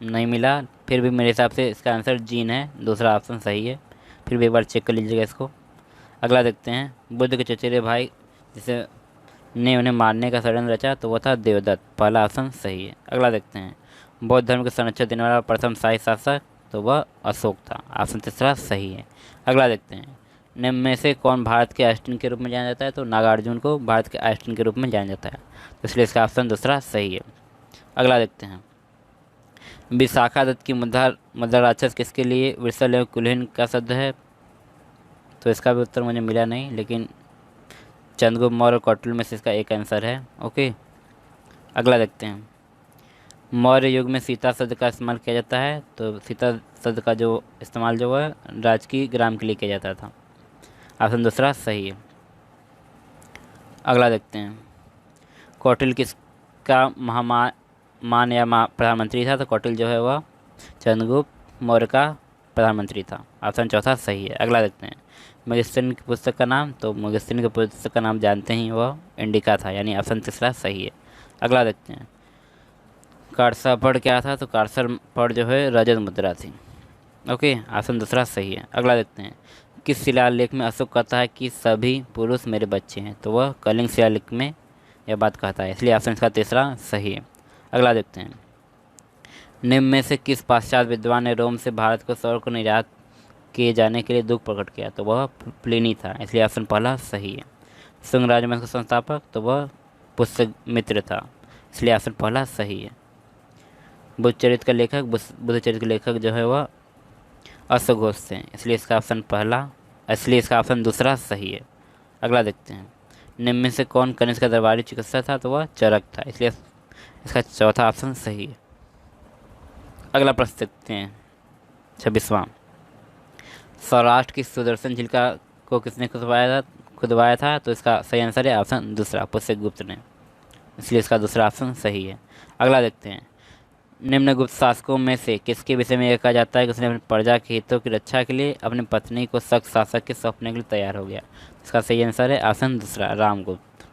नहीं मिला, फिर भी मेरे हिसाब से इसका आंसर जीन है, दूसरा ऑप्शन सही है, फिर भी एक बार चेक कर लीजिएगा इसको। अगला देखते हैं, बुद्ध के चचेरे भाई जिसे ने उन्हें मारने का षड्यंत्र रचा, तो वह था देवदत्त, पहला ऑप्शन सही है। अगला देखते हैं, बौद्ध धर्म के संरक्षण देने वाला प्रथम शाही शासक, तो वह अशोक था, ऑप्शन तीसरा सही है। अगला देखते हैं, निम्न में से कौन भारत के आइंस्टीन के रूप में जाना जाता है? तो नागार्जुन को भारत के आइंस्टीन के रूप में जाना जाता है, तो इसलिए इसका ऑप्शन दूसरा सही है। अगला देखते हैं, विशाखा दत्त की मुद्रा राक्षस किसके लिए विरसल एवं कुलीन का शब्द है? तो इसका भी उत्तर मुझे मिला नहीं, लेकिन चंद्रगुप्त मौर्य और कौटिल्य में से इसका एक आंसर है। ओके, अगला देखते हैं, मौर्य युग में सीता शब्द का इस्तेमाल किया जाता है, तो सीता शब्द का जो इस्तेमाल जो है राजकीय ग्राम के लिए किया जाता था, ऑप्शन दूसरा सही है। अगला देखते हैं, कौटिल्य किसका मान या प्रधानमंत्री था? तो कौटिल्य जो है वह चंद्रगुप्त मौर्य का प्रधानमंत्री था, ऑप्शन चौथा सही है। अगला देखते हैं, मेगिस्तीन की पुस्तक का नाम? तो मेगिस्तीन की पुस्तक का नाम जानते ही, वह इंडिका था, यानी ऑप्शन तीसरा सही है। अगला देखते हैं, कारसपड़ क्या था? तो कारसपड़ जो है रजत मुद्रा थी। ओके, ऑप्शन दूसरा सही है। अगला देखते हैं, किस शिलालेख में अशोक कहता है कि सभी पुरुष मेरे बच्चे हैं? तो वह कलिंग शिलालेख में यह बात कहता है, इसलिए ऑप्शन इसका तीसरा सही है। अगला देखते हैं, निम्न में से किस पाश्चात्य विद्वान ने रोम से भारत को स्वर्ण को निर्यात किए जाने के लिए दुख प्रकट किया? तो वह प्लिनी था, इसलिए ऑप्शन पहला सही है। शुंग राजवंश का संस्थापक? तो वह पुष्यमित्र था, इसलिए ऑप्शन पहला सही है। बुद्धचरित्र का लेखक? बुद्धचरित्र के लेखक जो है वह अश्वघोष थे, इसलिए इसका ऑप्शन दूसरा सही है। अगला देखते हैं, निम्न में से कौन कनिष्क का दरबारी चिकित्सक था? तो वह चरक था, इसलिए इसका चौथा ऑप्शन सही है। अगला प्रश्न देखते हैं 26वां, सौराष्ट्र की सुदर्शन झील को किसने खुदवाया था? तो इसका सही आंसर है ऑप्शन दूसरा, पुष्यगुप्त ने, इसलिए इसका दूसरा ऑप्शन सही है। अगला देखते हैं, निम्न गुप्त शासकों में से किसके विषय में यह कहा जाता है कि उसने अपनी प्रजा के हितों की रक्षा के लिए अपनी पत्नी को सख्त शासक के सौंपने के लिए तैयार हो गया? इसका सही आंसर है ऑप्शन दूसरा, रामगुप्त।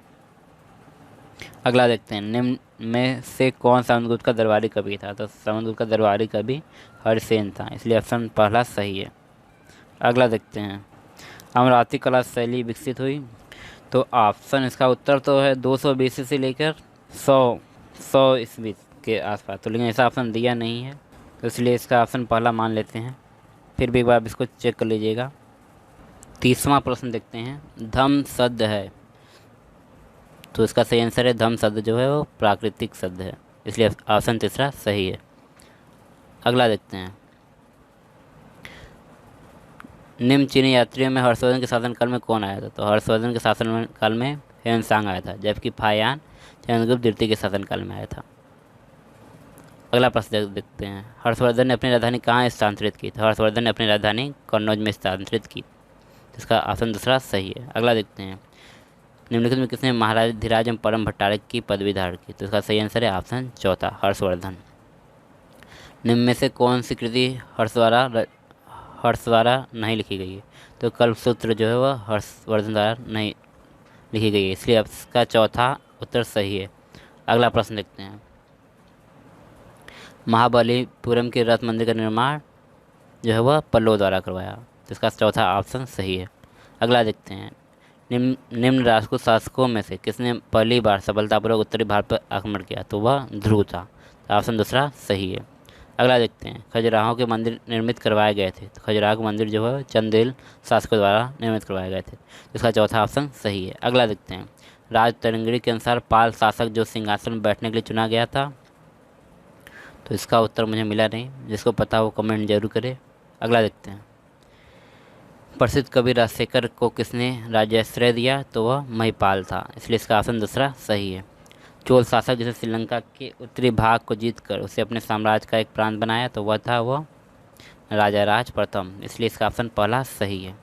अगला देखते हैं, निम्न में से कौन समुद्रगुप्त का दरबारी कवि था? तो समुद्रगुप्त का दरबारी कवि हरिसेन था, इसलिए ऑप्शन पहला सही है। अगला देखते हैं, अमरावती कला शैली विकसित हुई? तो ऑप्शन इसका उत्तर तो है 220 से लेकर 100 ईस्वी के आसपास, तो लेकिन ऐसा ऑप्शन दिया नहीं है, तो इसलिए इसका ऑप्शन पहला मान लेते हैं, फिर भी एक बार इसको चेक कर लीजिएगा। 30वां प्रश्न देखते हैं, धम्म शब्द है? तो इसका सही आंसर है धम्म शब्द जो है वो प्राकृतिक शब्द है, इसलिए ऑप्शन तीसरा सही है। अगला देखते हैं, निम्न चीनी यात्रियों में हर्षवर्धन के शासनकाल में कौन आया था? तो हर्षवर्धन के शासनकाल में ह्वेनसांग आया था, जबकि फायान चंद्रगुप्त द्वितीय के शासनकाल में आया था। अगला प्रश्न देखते हैं, हर्षवर्धन ने अपनी राजधानी कहाँ स्थानांतरित की? तो हर्षवर्धन ने अपनी राजधानी कन्नौज में स्थानांतरित की, तो इसका ऑप्शन दूसरा सही है। अगला देखते हैं, निम्नलिखित में किसने महाराज धीराज एवं परम भट्टारक की पदवी धारण की? तो इसका सही आंसर है ऑप्शन चौथा, हर्षवर्धन। निम्न में से कौन सी कृति हर्ष द्वारा नहीं लिखी गई है? तो कल्पसूत्र जो है वह हर्षवर्धन द्वारा नहीं लिखी गई है, इसलिए इसका चौथा उत्तर सही है। अगला प्रश्न देखते हैं, महाबलीपुरम के रथ मंदिर का निर्माण जो है वह पल्लव द्वारा करवाया। तो इसका चौथा ऑप्शन सही है। अगला देखते हैं, निम्न राजपूत शासकों में से किसने पहली बार सफलतापूर्वक उत्तरी भारत पर आक्रमण किया? तो वह ध्रुव था। तो ऑप्शन दूसरा सही है। अगला देखते हैं, खजुराहो के मंदिर निर्मित करवाए गए थे। तो खजुराहो के मंदिर जो है चंदेल शासकों द्वारा निर्मित करवाए गए थे। इसका चौथा ऑप्शन सही है। अगला देखते हैं, राज तरंगिणी के अनुसार पाल शासक जो सिंहासन में बैठने के लिए चुना गया था। तो इसका उत्तर मुझे मिला नहीं, जिसको पता हो कमेंट जरूर करे। अगला देखते हैं, प्रसिद्ध कवि राजशेखर को किसने राज्याश्रय दिया? तो वह महिपाल था। इसलिए इसका ऑप्शन दूसरा सही है। चोल शासक जिसे श्रीलंका के उत्तरी भाग को जीतकर उसे अपने साम्राज्य का एक प्रांत बनाया, तो वह राजाराज प्रथम। इसलिए इसका ऑप्शन पहला सही है।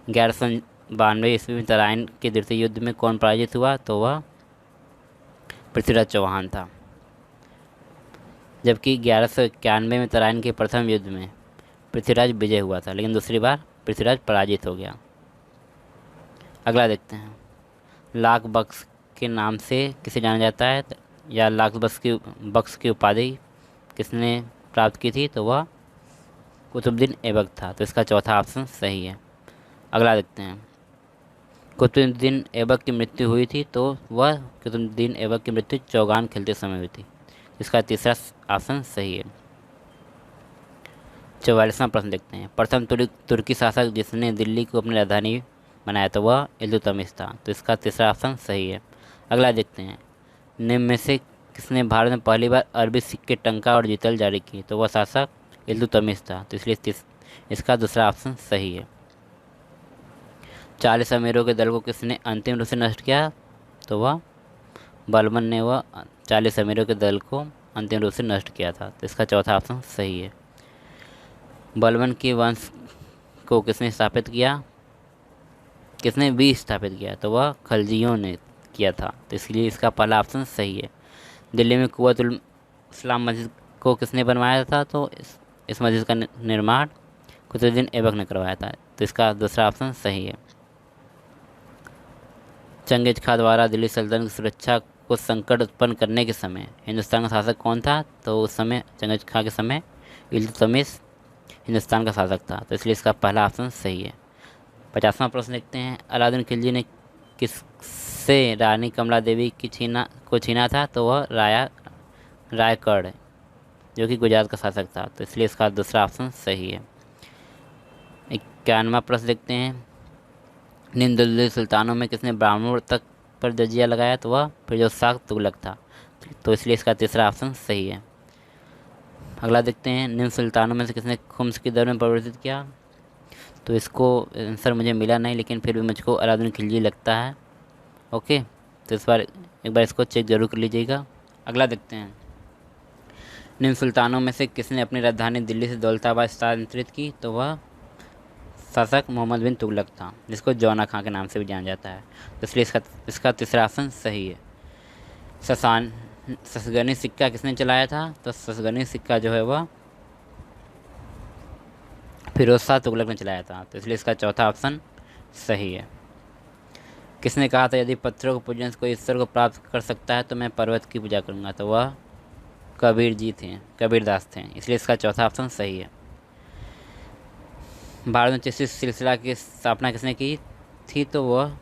1192 ईस्वी में तराइन के द्वितीय युद्ध में कौन पराजित हुआ? तो वह पृथ्वीराज चौहान था। जबकि 1191 में तराइन के प्रथम युद्ध में पृथ्वीराज विजय हुआ था, लेकिन दूसरी बार पृथ्वीराज पराजित हो गया। अगला देखते हैं, लाख बख्श के नाम से किसे जाना जाता है? या लाख बख्श की उपाधि किसने प्राप्त की थी? तो वह कुतुबुद्दीन ऐबक था। तो इसका चौथा ऑप्शन सही है। अगला देखते हैं, कुतुबुद्दीन ऐबक की मृत्यु हुई थी, तो वह कुतुबुद्दीन ऐबक की मृत्यु चौगान खेलते समय हुई थी। इसका तीसरा ऑप्शन सही है। 44वां प्रश्न देखते हैं, प्रथम तुर्की शासक जिसने दिल्ली को अपनी राजधानी बनाया, तो वह इल्तुतमिश था। तो इसका तीसरा ऑप्शन सही है। अगला देखते हैं, निम्न में से किसने भारत में पहली बार अरबी सिक्के, टंका और जितल जारी की? तो वह शासक इल्तुतमिश था। तो इसलिए इसका दूसरा ऑप्शन सही है। 40 अमीरों के दल को किसने अंतिम रूप से नष्ट किया? तो वह बलबन ने वह 40 अमीरों के दल को अंतिम रूप से नष्ट किया था। तो इसका चौथा ऑप्शन सही है। बलबन के वंश को किसने स्थापित किया? किसने भी स्थापित किया? तो वह खलजियों ने किया था। तो इसलिए इसका पहला ऑप्शन सही है। दिल्ली में कुव्वतुल इस्लाम मस्जिद को किसने बनवाया था? तो इस मस्जिद का निर्माण कुतुबुद्दीन ऐबक ने करवाया था। तो इसका दूसरा ऑप्शन सही है। चंगेज खां द्वारा दिल्ली सल्तनत की सुरक्षा को संकट उत्पन्न करने के समय हिंदुस्तान का शासक कौन था? तो उस समय चंगेज खां के समय इल्तुतमिश हिंदुस्तान का शासक था। तो इसलिए इसका पहला ऑप्शन सही है। 50वां प्रश्न देखते हैं, अलाउद्दीन खिलजी ने किससे रानी कमला देवी की छीना था? तो वह रायगढ़ जो कि गुजरात का शासक था। तो इसलिए इसका दूसरा ऑप्शन सही है। 51वां प्रश्न देखते हैं, निम्न दिल्ली सुल्तानों में किसने ब्राह्मणों तक पर जजिया लगाया? तो वह फिरोज शाह तुगलक था। तो इसलिए इसका तीसरा ऑप्शन सही है। अगला देखते हैं, निम्न सुल्तानों में से किसने खुम्स की दर में परिवर्तित किया? तो इसको आंसर मुझे मिला नहीं, लेकिन फिर भी मुझको अलाउद्दीन खिलजी लगता है। ओके, तो इस बार एक बार इसको चेक जरूर कर लीजिएगा। अगला देखते हैं, निम्न सुल्तानों में से किसने अपनी राजधानी दिल्ली से दौलताबाद स्थानांतरित की? तो वह शासक मोहम्मद बिन तुगलक था, जिसको जौना खां के नाम से भी जाना जाता है। तो इसलिए इसका तीसरा ऑप्शन सही है। ससगनी सिक्का किसने चलाया था? तो ससगनी सिक्का जो है वह फिरोज शाह तुगलक ने चलाया था। तो इसलिए इसका चौथा ऑप्शन सही है। किसने कहा था, यदि पत्थरों को पूजन से कोई ईश्वर को प्राप्त कर सकता है तो मैं पर्वत की पूजा करूंगा? तो वह कबीरदास थे। इसलिए इसका चौथा ऑप्शन सही है। भारत में चिश्ती सिलसिला की स्थापना किसने की थी? तो वह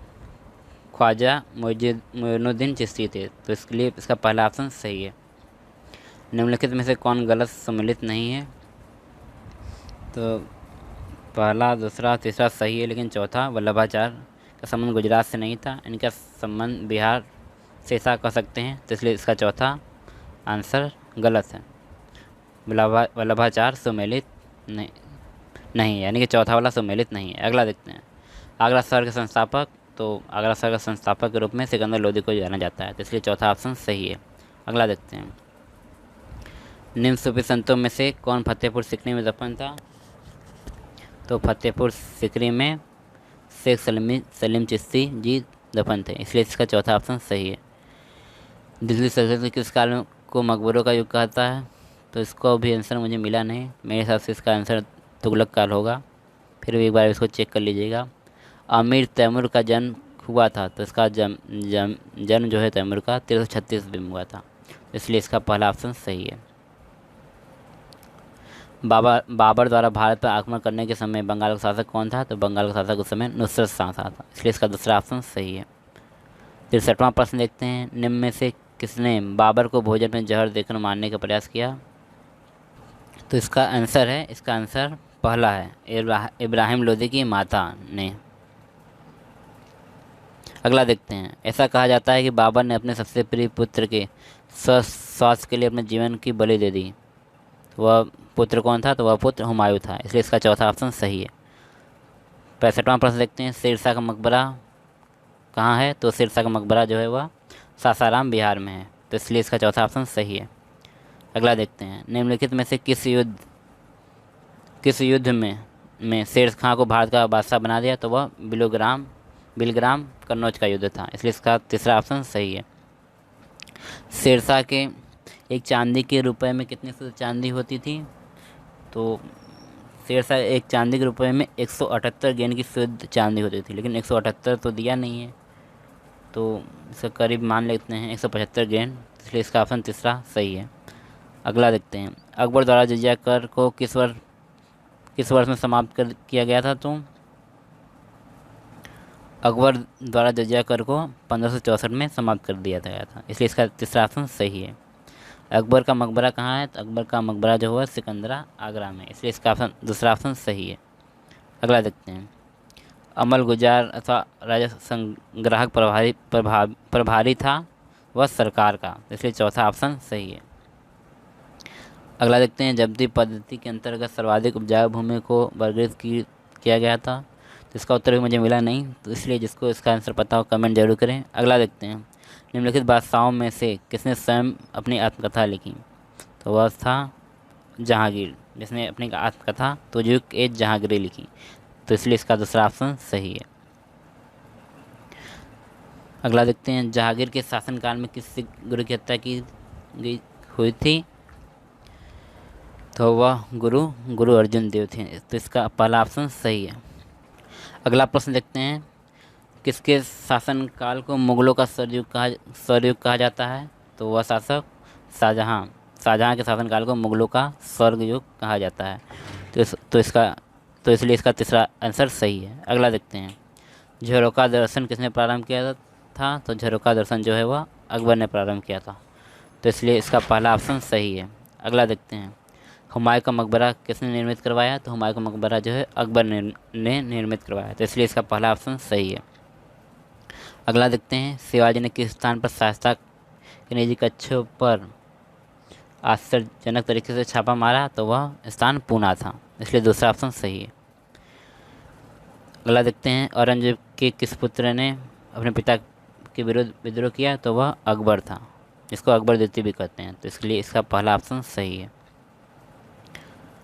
ख्वाजा मोइनुद्दीन चिश्ती थे। तो इसके लिए इसका पहला ऑप्शन सही है। निम्नलिखित में से कौन गलत सम्मिलित नहीं है? तो पहला, दूसरा, तीसरा सही है, लेकिन चौथा वल्लभाचार्य का संबंध गुजरात से नहीं था, इनका संबंध बिहार से ऐसा कह सकते हैं। तो इसलिए इसका चौथा आंसर गलत है। वल्लभाचार्य सुमेलित नहीं, यानी कि चौथा वाला सुमेलित नहीं है। अगला देखते हैं, आगरा शहर के संस्थापक। तो आगरा शहर का संस्थापक के रूप में सिकंदर लोदी को जाना जाता है। तो इसलिए चौथा ऑप्शन सही है। अगला देखते हैं, निम्न सूफी संतों में से कौन फतेहपुर सीकरी में दफन था? तो फतेहपुर सीकरी में शेख सलीम चिश्ती जी दफन थे। इसलिए इसका चौथा ऑप्शन सही है। दिल्ली सल्तनत किस काल को मकबरों का युग कहता है? तो इसको भी आंसर मुझे मिला नहीं, मेरे हिसाब से इसका आंसर तुगलक काल होगा। फिर भी एक बार इसको चेक कर लीजिएगा। अमीर तैमूर का जन्म हुआ था, तो इसका जन्म जो है तैमूर का 1336 में हुआ था। इसलिए इसका पहला ऑप्शन सही है। बाबर द्वारा भारत पर आक्रमण करने के समय बंगाल का शासक कौन था? तो बंगाल का शासक उस समय नुसरत शाह था, इसलिए इसका दूसरा ऑप्शन सही है। 63वां प्रश्न देखते हैं, निम्न में से किसने बाबर को भोजन में जहर देकर मारने का प्रयास किया? तो इसका आंसर पहला है, इब्राहिम लोदी की माता ने। अगला देखते हैं, ऐसा कहा जाता है कि बाबर ने अपने सबसे प्रिय पुत्र के स्वास्थ्य के लिए अपने जीवन की बलि दे दी। वह पुत्र कौन था? तो वह पुत्र हुमायूं था, इसलिए इसका चौथा ऑप्शन सही है। 65वां प्रश्न देखते हैं, शेरशाह का मकबरा कहाँ है? तो शेरशाह का मकबरा जो है वह सासाराम बिहार में है, तो इसलिए इसका चौथा ऑप्शन सही है। अगला देखते हैं, निम्नलिखित में से किस युद्ध में शेर खां को भारत का बादशाह बना दिया? तो वह बिलग्राम कन्नौज का युद्ध था, इसलिए इसका तीसरा ऑप्शन सही है। शेरशाह के एक चांदी के रुपए में कितनी शुद्ध चांदी होती थी? तो शेरशाह एक चांदी के रुपए में 178 गेंद की शुद्ध चांदी होती थी, लेकिन 178 तो दिया नहीं है, तो इसका करीब मान लेते हैं 175 गेंद, इसलिए इसका ऑप्शन तीसरा सही है। अगला देखते हैं, अकबर द्वारा जजिया कर को किस वर्ष में समाप्त किया गया था? तो अकबर द्वारा जजिया कर को 1564 में समाप्त कर दिया गया था, इसलिए इसका तीसरा ऑप्शन सही है। अकबर का मकबरा कहाँ है? तो अकबर का मकबरा जो है सिकंदरा आगरा में, इसलिए इसका ऑप्शन दूसरा ऑप्शन सही है। अगला देखते हैं, अमल गुजार अथवा राजा संग्राहक प्रभारी था वह सरकार का, इसलिए चौथा ऑप्शन सही है। अगला देखते हैं, जब्ती पद्धति के अंतर्गत सर्वाधिक उपजाऊ भूमि को वर्गीकृत किया गया था, तो इसका उत्तर भी मुझे मिला नहीं, तो इसलिए जिसको इसका आंसर पता हो कमेंट जरूर करें। अगला देखते हैं, निम्नलिखित बादशाहों में से किसने स्वयं अपनी आत्मकथा लिखी? तो वह था जहांगीर, जिसने अपनी आत्मकथा तुजुक-ए-जहांगीरी लिखी, तो इसलिए इसका दूसरा ऑप्शन सही है। अगला देखते हैं, जहांगीर के शासनकाल में किस गुरु की हत्या हुई थी? तो वह गुरु अर्जुन देव थे, तो इसका पहला ऑप्शन सही है। अगला प्रश्न देखते हैं, किसके शासनकाल को मुगलों का स्वर्गयुग कहा जाता है? तो वह शासक शाहजहाँ के शासनकाल को मुगलों का स्वर्गयुग कहा जाता है, तो इसलिए इसका तीसरा आंसर सही है। अगला देखते हैं, झरोखा दर्शन किसने प्रारंभ किया था? तो झरोखा दर्शन जो है वह अकबर ने प्रारंभ किया था, तो इसलिए इसका पहला ऑप्शन सही है। अगला देखते हैं, हुमायूं का मकबरा किसने निर्मित करवाया? तो हुमायूं का मकबरा जो है अकबर ने निर्मित करवाया, तो इसलिए इसका पहला ऑप्शन सही है। अगला देखते हैं, शिवाजी ने किस स्थान पर शास्ता के निजी कक्षों पर आश्चर्यजनक तरीके से छापा मारा? तो वह स्थान पूना था, इसलिए दूसरा ऑप्शन सही है। अगला देखते हैं, औरंगजेब के किस पुत्र ने अपने पिता के विरुद्ध विद्रोह किया? तो वह अकबर था, जिसको अकबर द्वितीय भी कहते हैं, तो इसके लिए इसका पहला ऑप्शन सही है।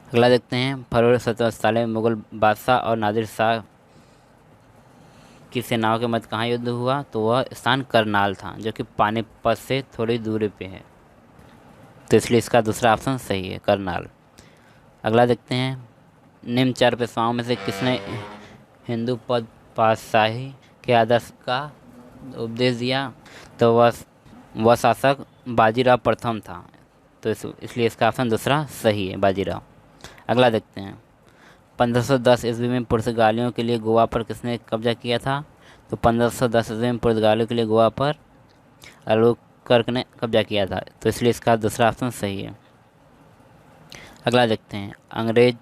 अगला देखते हैं, फरवरी 1747 में मुगल बादशाह और नादिर शाह की सेनाओं के मध्य कहाँ युद्ध हुआ? तो वह स्थान करनाल था, जो कि पानीपत से थोड़ी दूरी पे है, तो इसलिए इसका दूसरा ऑप्शन सही है, करनाल। अगला देखते हैं, निम्न 4 पेशवाओं में से किसने हिंदू पद पातशाही के आदर्श का उपदेश दिया? तो वह शासक बाजीराव प्रथम था, तो इसलिए इसका ऑप्शन दूसरा सही है, बाजीराव। अगला देखते हैं, 1510 ईस्वी में पुर्तगालियों के लिए गोवा पर किसने कब्जा किया था? तो 1510 ईस्वी में पुर्तगालियों के लिए गोवा पर अल्बुकर्क ने कब्जा किया था, तो इसलिए इसका दूसरा ऑप्शन सही है। अगला देखते हैं, अंग्रेज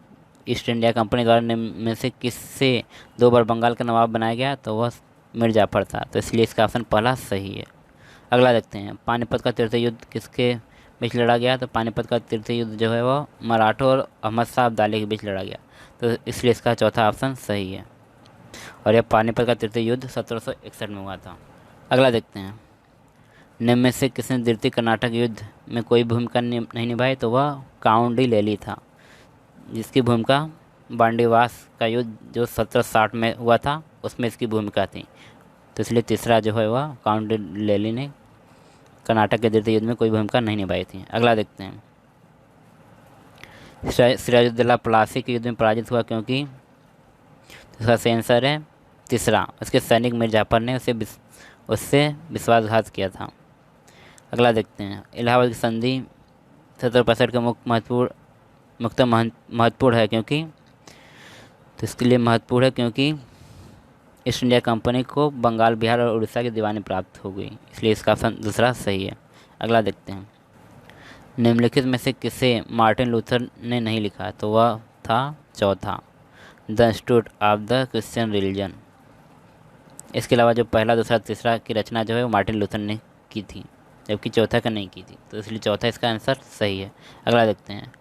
ईस्ट इंडिया कंपनी द्वारा निम्न में से किससे 2 बार बंगाल का नवाब बनाया गया? तो वह मीर जाफर था, तो इसलिए इसका ऑप्शन पहला सही है। अगला देखते हैं, पानीपत का तृतीय युद्ध किसके बीच लड़ा गया? तो पानीपत का तृतीय युद्ध जो है वह मराठों और अहमद शाह अब्दाली के बीच लड़ा गया, तो इसलिए इसका चौथा ऑप्शन सही है, और यह पानीपत का तृतीय युद्ध 1761 में हुआ था। अगला देखते हैं, निम्न में से किसने द्वितीय कर्नाटक युद्ध में कोई भूमिका नहीं निभाई? तो वह काउंडी लैली था, जिसकी भूमिका बांडीवास का युद्ध जो 1760 में हुआ था उसमें इसकी भूमिका थी, तो इसलिए तीसरा जो है वह काउंडी लैली ने कर्नाटक के द्वितीय युद्ध में कोई भूमिका नहीं निभाई थी। अगला देखते हैं, सिराजुद्दौला प्लासी के युद्ध में पराजित हुआ क्योंकि? इसका सही आंसर है तीसरा, उसके सैनिक मीर जाफर ने उससे विश्वासघात किया था। अगला देखते हैं, इलाहाबाद की संधि 1765 के मुख्य महत्वपूर्ण मुख्यतः महत्वपूर्ण है क्योंकि, तो इसके लिए महत्वपूर्ण है क्योंकि ईस्ट इंडिया कंपनी को बंगाल, बिहार और उड़ीसा की दीवानी प्राप्त हो गई, इसलिए इसका ऑप्शन दूसरा सही है। अगला देखते हैं, निम्नलिखित में से किसे मार्टिन लूथर ने नहीं लिखा, तो वह था चौथा, the institute of the Christian religion. इसके अलावा जो पहला, दूसरा, तीसरा की रचना जो है वो मार्टिन लूथर ने की थी, जबकि चौथा का नहीं की थी, तो इसलिए चौथा इसका आंसर सही है। अगला देखते हैं,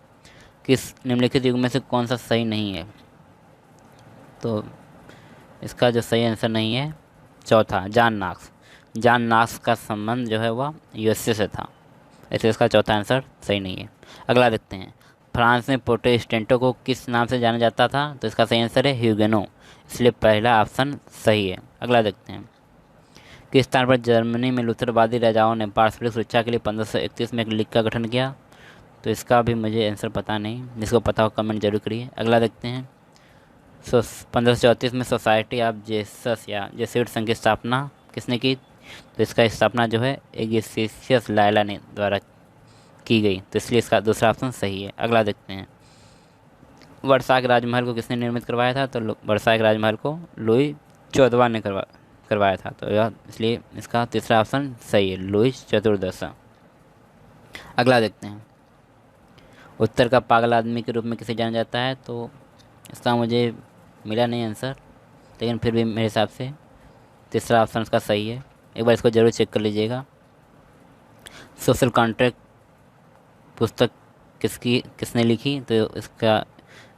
किस निम्नलिखित युग में से कौन सा सही नहीं है, तो इसका जो सही आंसर नहीं है चौथा, जॉन नॉक्स। जॉन नॉक्स का संबंध जो है वह यूएसए से था, इसलिए इसका चौथा आंसर सही नहीं है। अगला देखते हैं, फ्रांस में प्रोटेस्टेंटों को किस नाम से जाना जाता था, तो इसका सही आंसर है ह्यूगेनो, इसलिए पहला ऑप्शन सही है। अगला देखते हैं, किस स्थान पर जर्मनी में लुथरवादी राजाओं ने पारस्परिक सुरक्षा के लिए 1531 में एक लीग का गठन किया, तो इसका भी मुझे आंसर पता नहीं, जिसको पता हो कमेंट जरूर करिए। अगला देखते हैं, 1534 में सोसाइटी ऑफ जेसस या जेसुइट संघ की स्थापना किसने की, तो इसका स्थापना जो है इग्नातियस लॉयोला ने द्वारा की गई, तो इसलिए इसका दूसरा ऑप्शन सही है। अगला देखते हैं, वर्साई राजमहल को किसने निर्मित करवाया था, तो वर्साई राजमहल को लुई 14वां ने करवाया था, तो यह इसलिए इसका तीसरा ऑप्शन सही है, लुई 14। अगला देखते हैं, उत्तर का पागल आदमी के रूप में किसे जाना जाता है, तो इसका मुझे मिला नहीं आंसर, लेकिन फिर भी मेरे हिसाब से तीसरा ऑप्शन इसका सही है। एक बार इसको ज़रूर चेक कर लीजिएगा। सोशल कॉन्ट्रैक्ट पुस्तक किसने लिखी, तो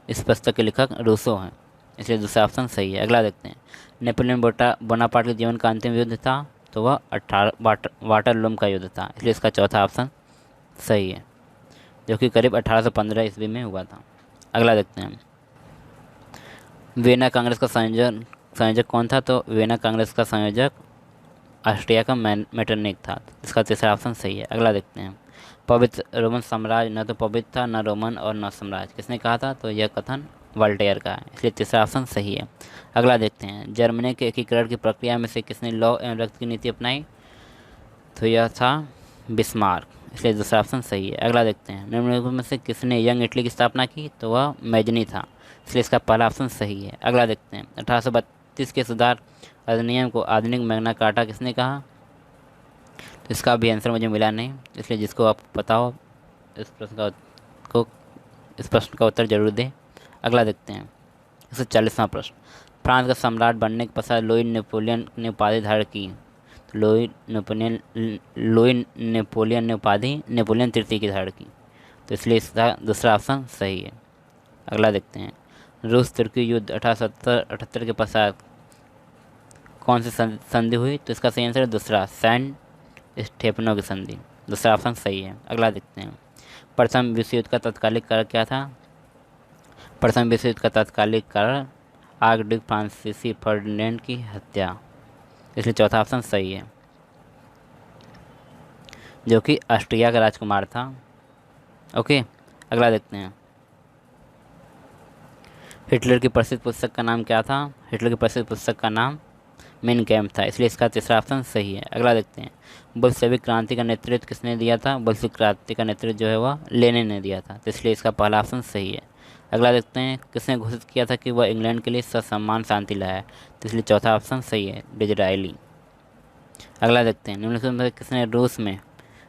इस पुस्तक के लेखक रूसो हैं, इसलिए दूसरा ऑप्शन सही है। अगला देखते हैं, नेपोलियन बोनापार्ट के जीवन का अंतिम युद्ध था, तो वह वाटरलूम का युद्ध था, इसलिए इसका चौथा ऑप्शन सही है, जो कि करीब 1815 ईस्वी में हुआ था। अगला देखते हैं, वियना कांग्रेस का संयोजक कौन था, तो वियना कांग्रेस का संयोजक ऑस्ट्रिया का मेटरनिक था, इसका तीसरा ऑप्शन सही है। अगला देखते हैं, पवित्र रोमन साम्राज्य न तो पवित्र था, न रोमन और न साम्राज्य, किसने कहा था, तो यह कथन वोल्टेयर का है, इसलिए तीसरा ऑप्शन सही है। अगला देखते हैं, जर्मनी के एकीकरण की प्रक्रिया में से किसने लौ एवं रक्त की नीति अपनाई, तो यह था बिस्मार्क, इसलिए दूसरा ऑप्शन सही है। अगला देखते हैं, निम्नलिखित में से किसने यंग इटली की स्थापना की, तो वह मैजनी था, इसलिए इसका पहला ऑप्शन सही है। अगला देखते हैं, 1832 के सुधार अधिनियम को आधुनिक मैग्ना कार्टा किसने कहा, तो इसका भी आंसर मुझे मिला नहीं, इसलिए जिसको आप पता हो इस प्रश्न का उत्तर जरूर दें। अगला देखते हैं, 140वां प्रश्न, फ्रांस का सम्राट बनने के पश्चात लुई नेपोलियन ने उपाधि धारण की, तो लुई नेपोलियन ने उपाधि नेपोलियन तृतीय की धारण की, तो इसलिए इसका दूसरा ऑप्शन सही है। अगला देखते हैं, रूस तुर्की युद्ध 1870-78 के पश्चात कौन सी संधि हुई, तो इसका सही आंसर है दूसरा, सैन स्टेफनो की संधि, दूसरा ऑप्शन सही है। अगला देखते हैं, प्रथम विश्व युद्ध का तत्कालिक कारण क्या था, प्रथम विश्व युद्ध का तत्कालिक कारण आर्कड्यूक फ्रांसीसी फर्डिनेंड की हत्या, इसलिए चौथा ऑप्शन सही है, जो कि ऑस्ट्रिया का राजकुमार था। ओके, अगला देखते हैं, हिटलर की प्रसिद्ध पुस्तक का नाम क्या था, हिटलर की प्रसिद्ध पुस्तक का नाम मेन कैम्प था, इसलिए इसका तीसरा ऑप्शन सही है। अगला देखते हैं, बोल्शेविक क्रांति का नेतृत्व किसने दिया था, बोल्शेविक क्रांति का नेतृत्व जो है वह लेनिन ने दिया था, तो इसलिए इसका पहला ऑप्शन सही है। अगला देखते हैं, किसने घोषित किया था कि वह इंग्लैंड के लिए ससम्मान शांति लाया, तो इसलिए चौथा ऑप्शन सही है, डिज़रायली। अगला देखते हैं, निम्नलिखित में किसने रूस में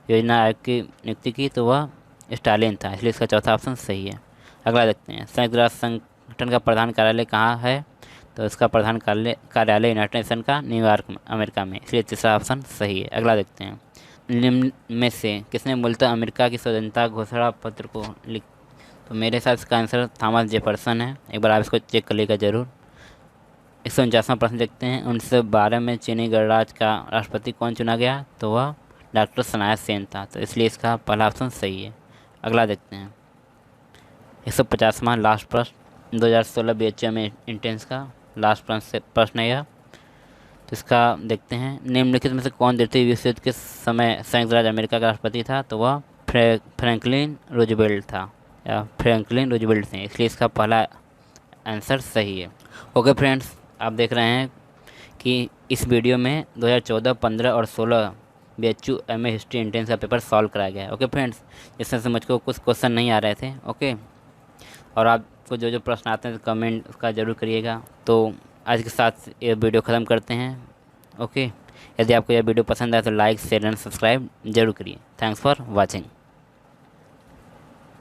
योजना आयोग की नियुक्ति की, तो वह स्टालिन था, इसलिए इसका चौथा ऑप्शन सही है। अगला देखते हैं, संयुक्त राष्ट्र संगठन का प्रधान कार्यालय कहाँ है, तो इसका प्रधान कार्यालय यूनाइटेड नेशन का न्यूयॉर्क अमेरिका में, इसलिए तीसरा ऑप्शन सही है। अगला देखते हैं, निम्न में से किसने मूलतः अमेरिका की स्वतंत्रता घोषणा पत्र को लिख, तो मेरे हिसाब से इसका आंसर थॉमस जेफरसन है, एक बार आप इसको चेक कर लीजिएगा जरूर। 149वां प्रश्न देखते हैं, 1912 में चीनी गणराज्य का राष्ट्रपति कौन चुना गया, तो वह डॉक्टर सनाया सेन था, तो इसलिए इसका पहला ऑप्शन सही है। अगला देखते हैं, 150वां लास्ट प्रश्न, 2016 BHU में इंट्रेंस का लास्ट प्रश्न है यह, तो इसका देखते हैं, निम्नलिखित में से कौन द्वितीय विश्व युद्ध के समय संयुक्त राज्य अमेरिका का राष्ट्रपति था, तो वह फ्रैंकलिन रूजवेल्ट था, या फ्रैंकलिन रूजवेल्ट थे, इसलिए इसका पहला आंसर सही है। ओके फ्रेंड्स, आप देख रहे हैं कि इस वीडियो में 2014, 15 और 16 BHU MA हिस्ट्री इंट्रेंस का पेपर सॉल्व कराया गया है। ओके फ्रेंड्स, इसमें से मुझको कुछ क्वेश्चन नहीं आ रहे थे, ओके, और आपको जो जो प्रश्न आते हैं तो कमेंट उसका ज़रूर करिएगा। तो आज के साथ ये वीडियो ख़त्म करते हैं। ओके, यदि आपको यह वीडियो पसंद आए तो लाइक शेयर एंड सब्सक्राइब जरूर करिए। Thanks for watching.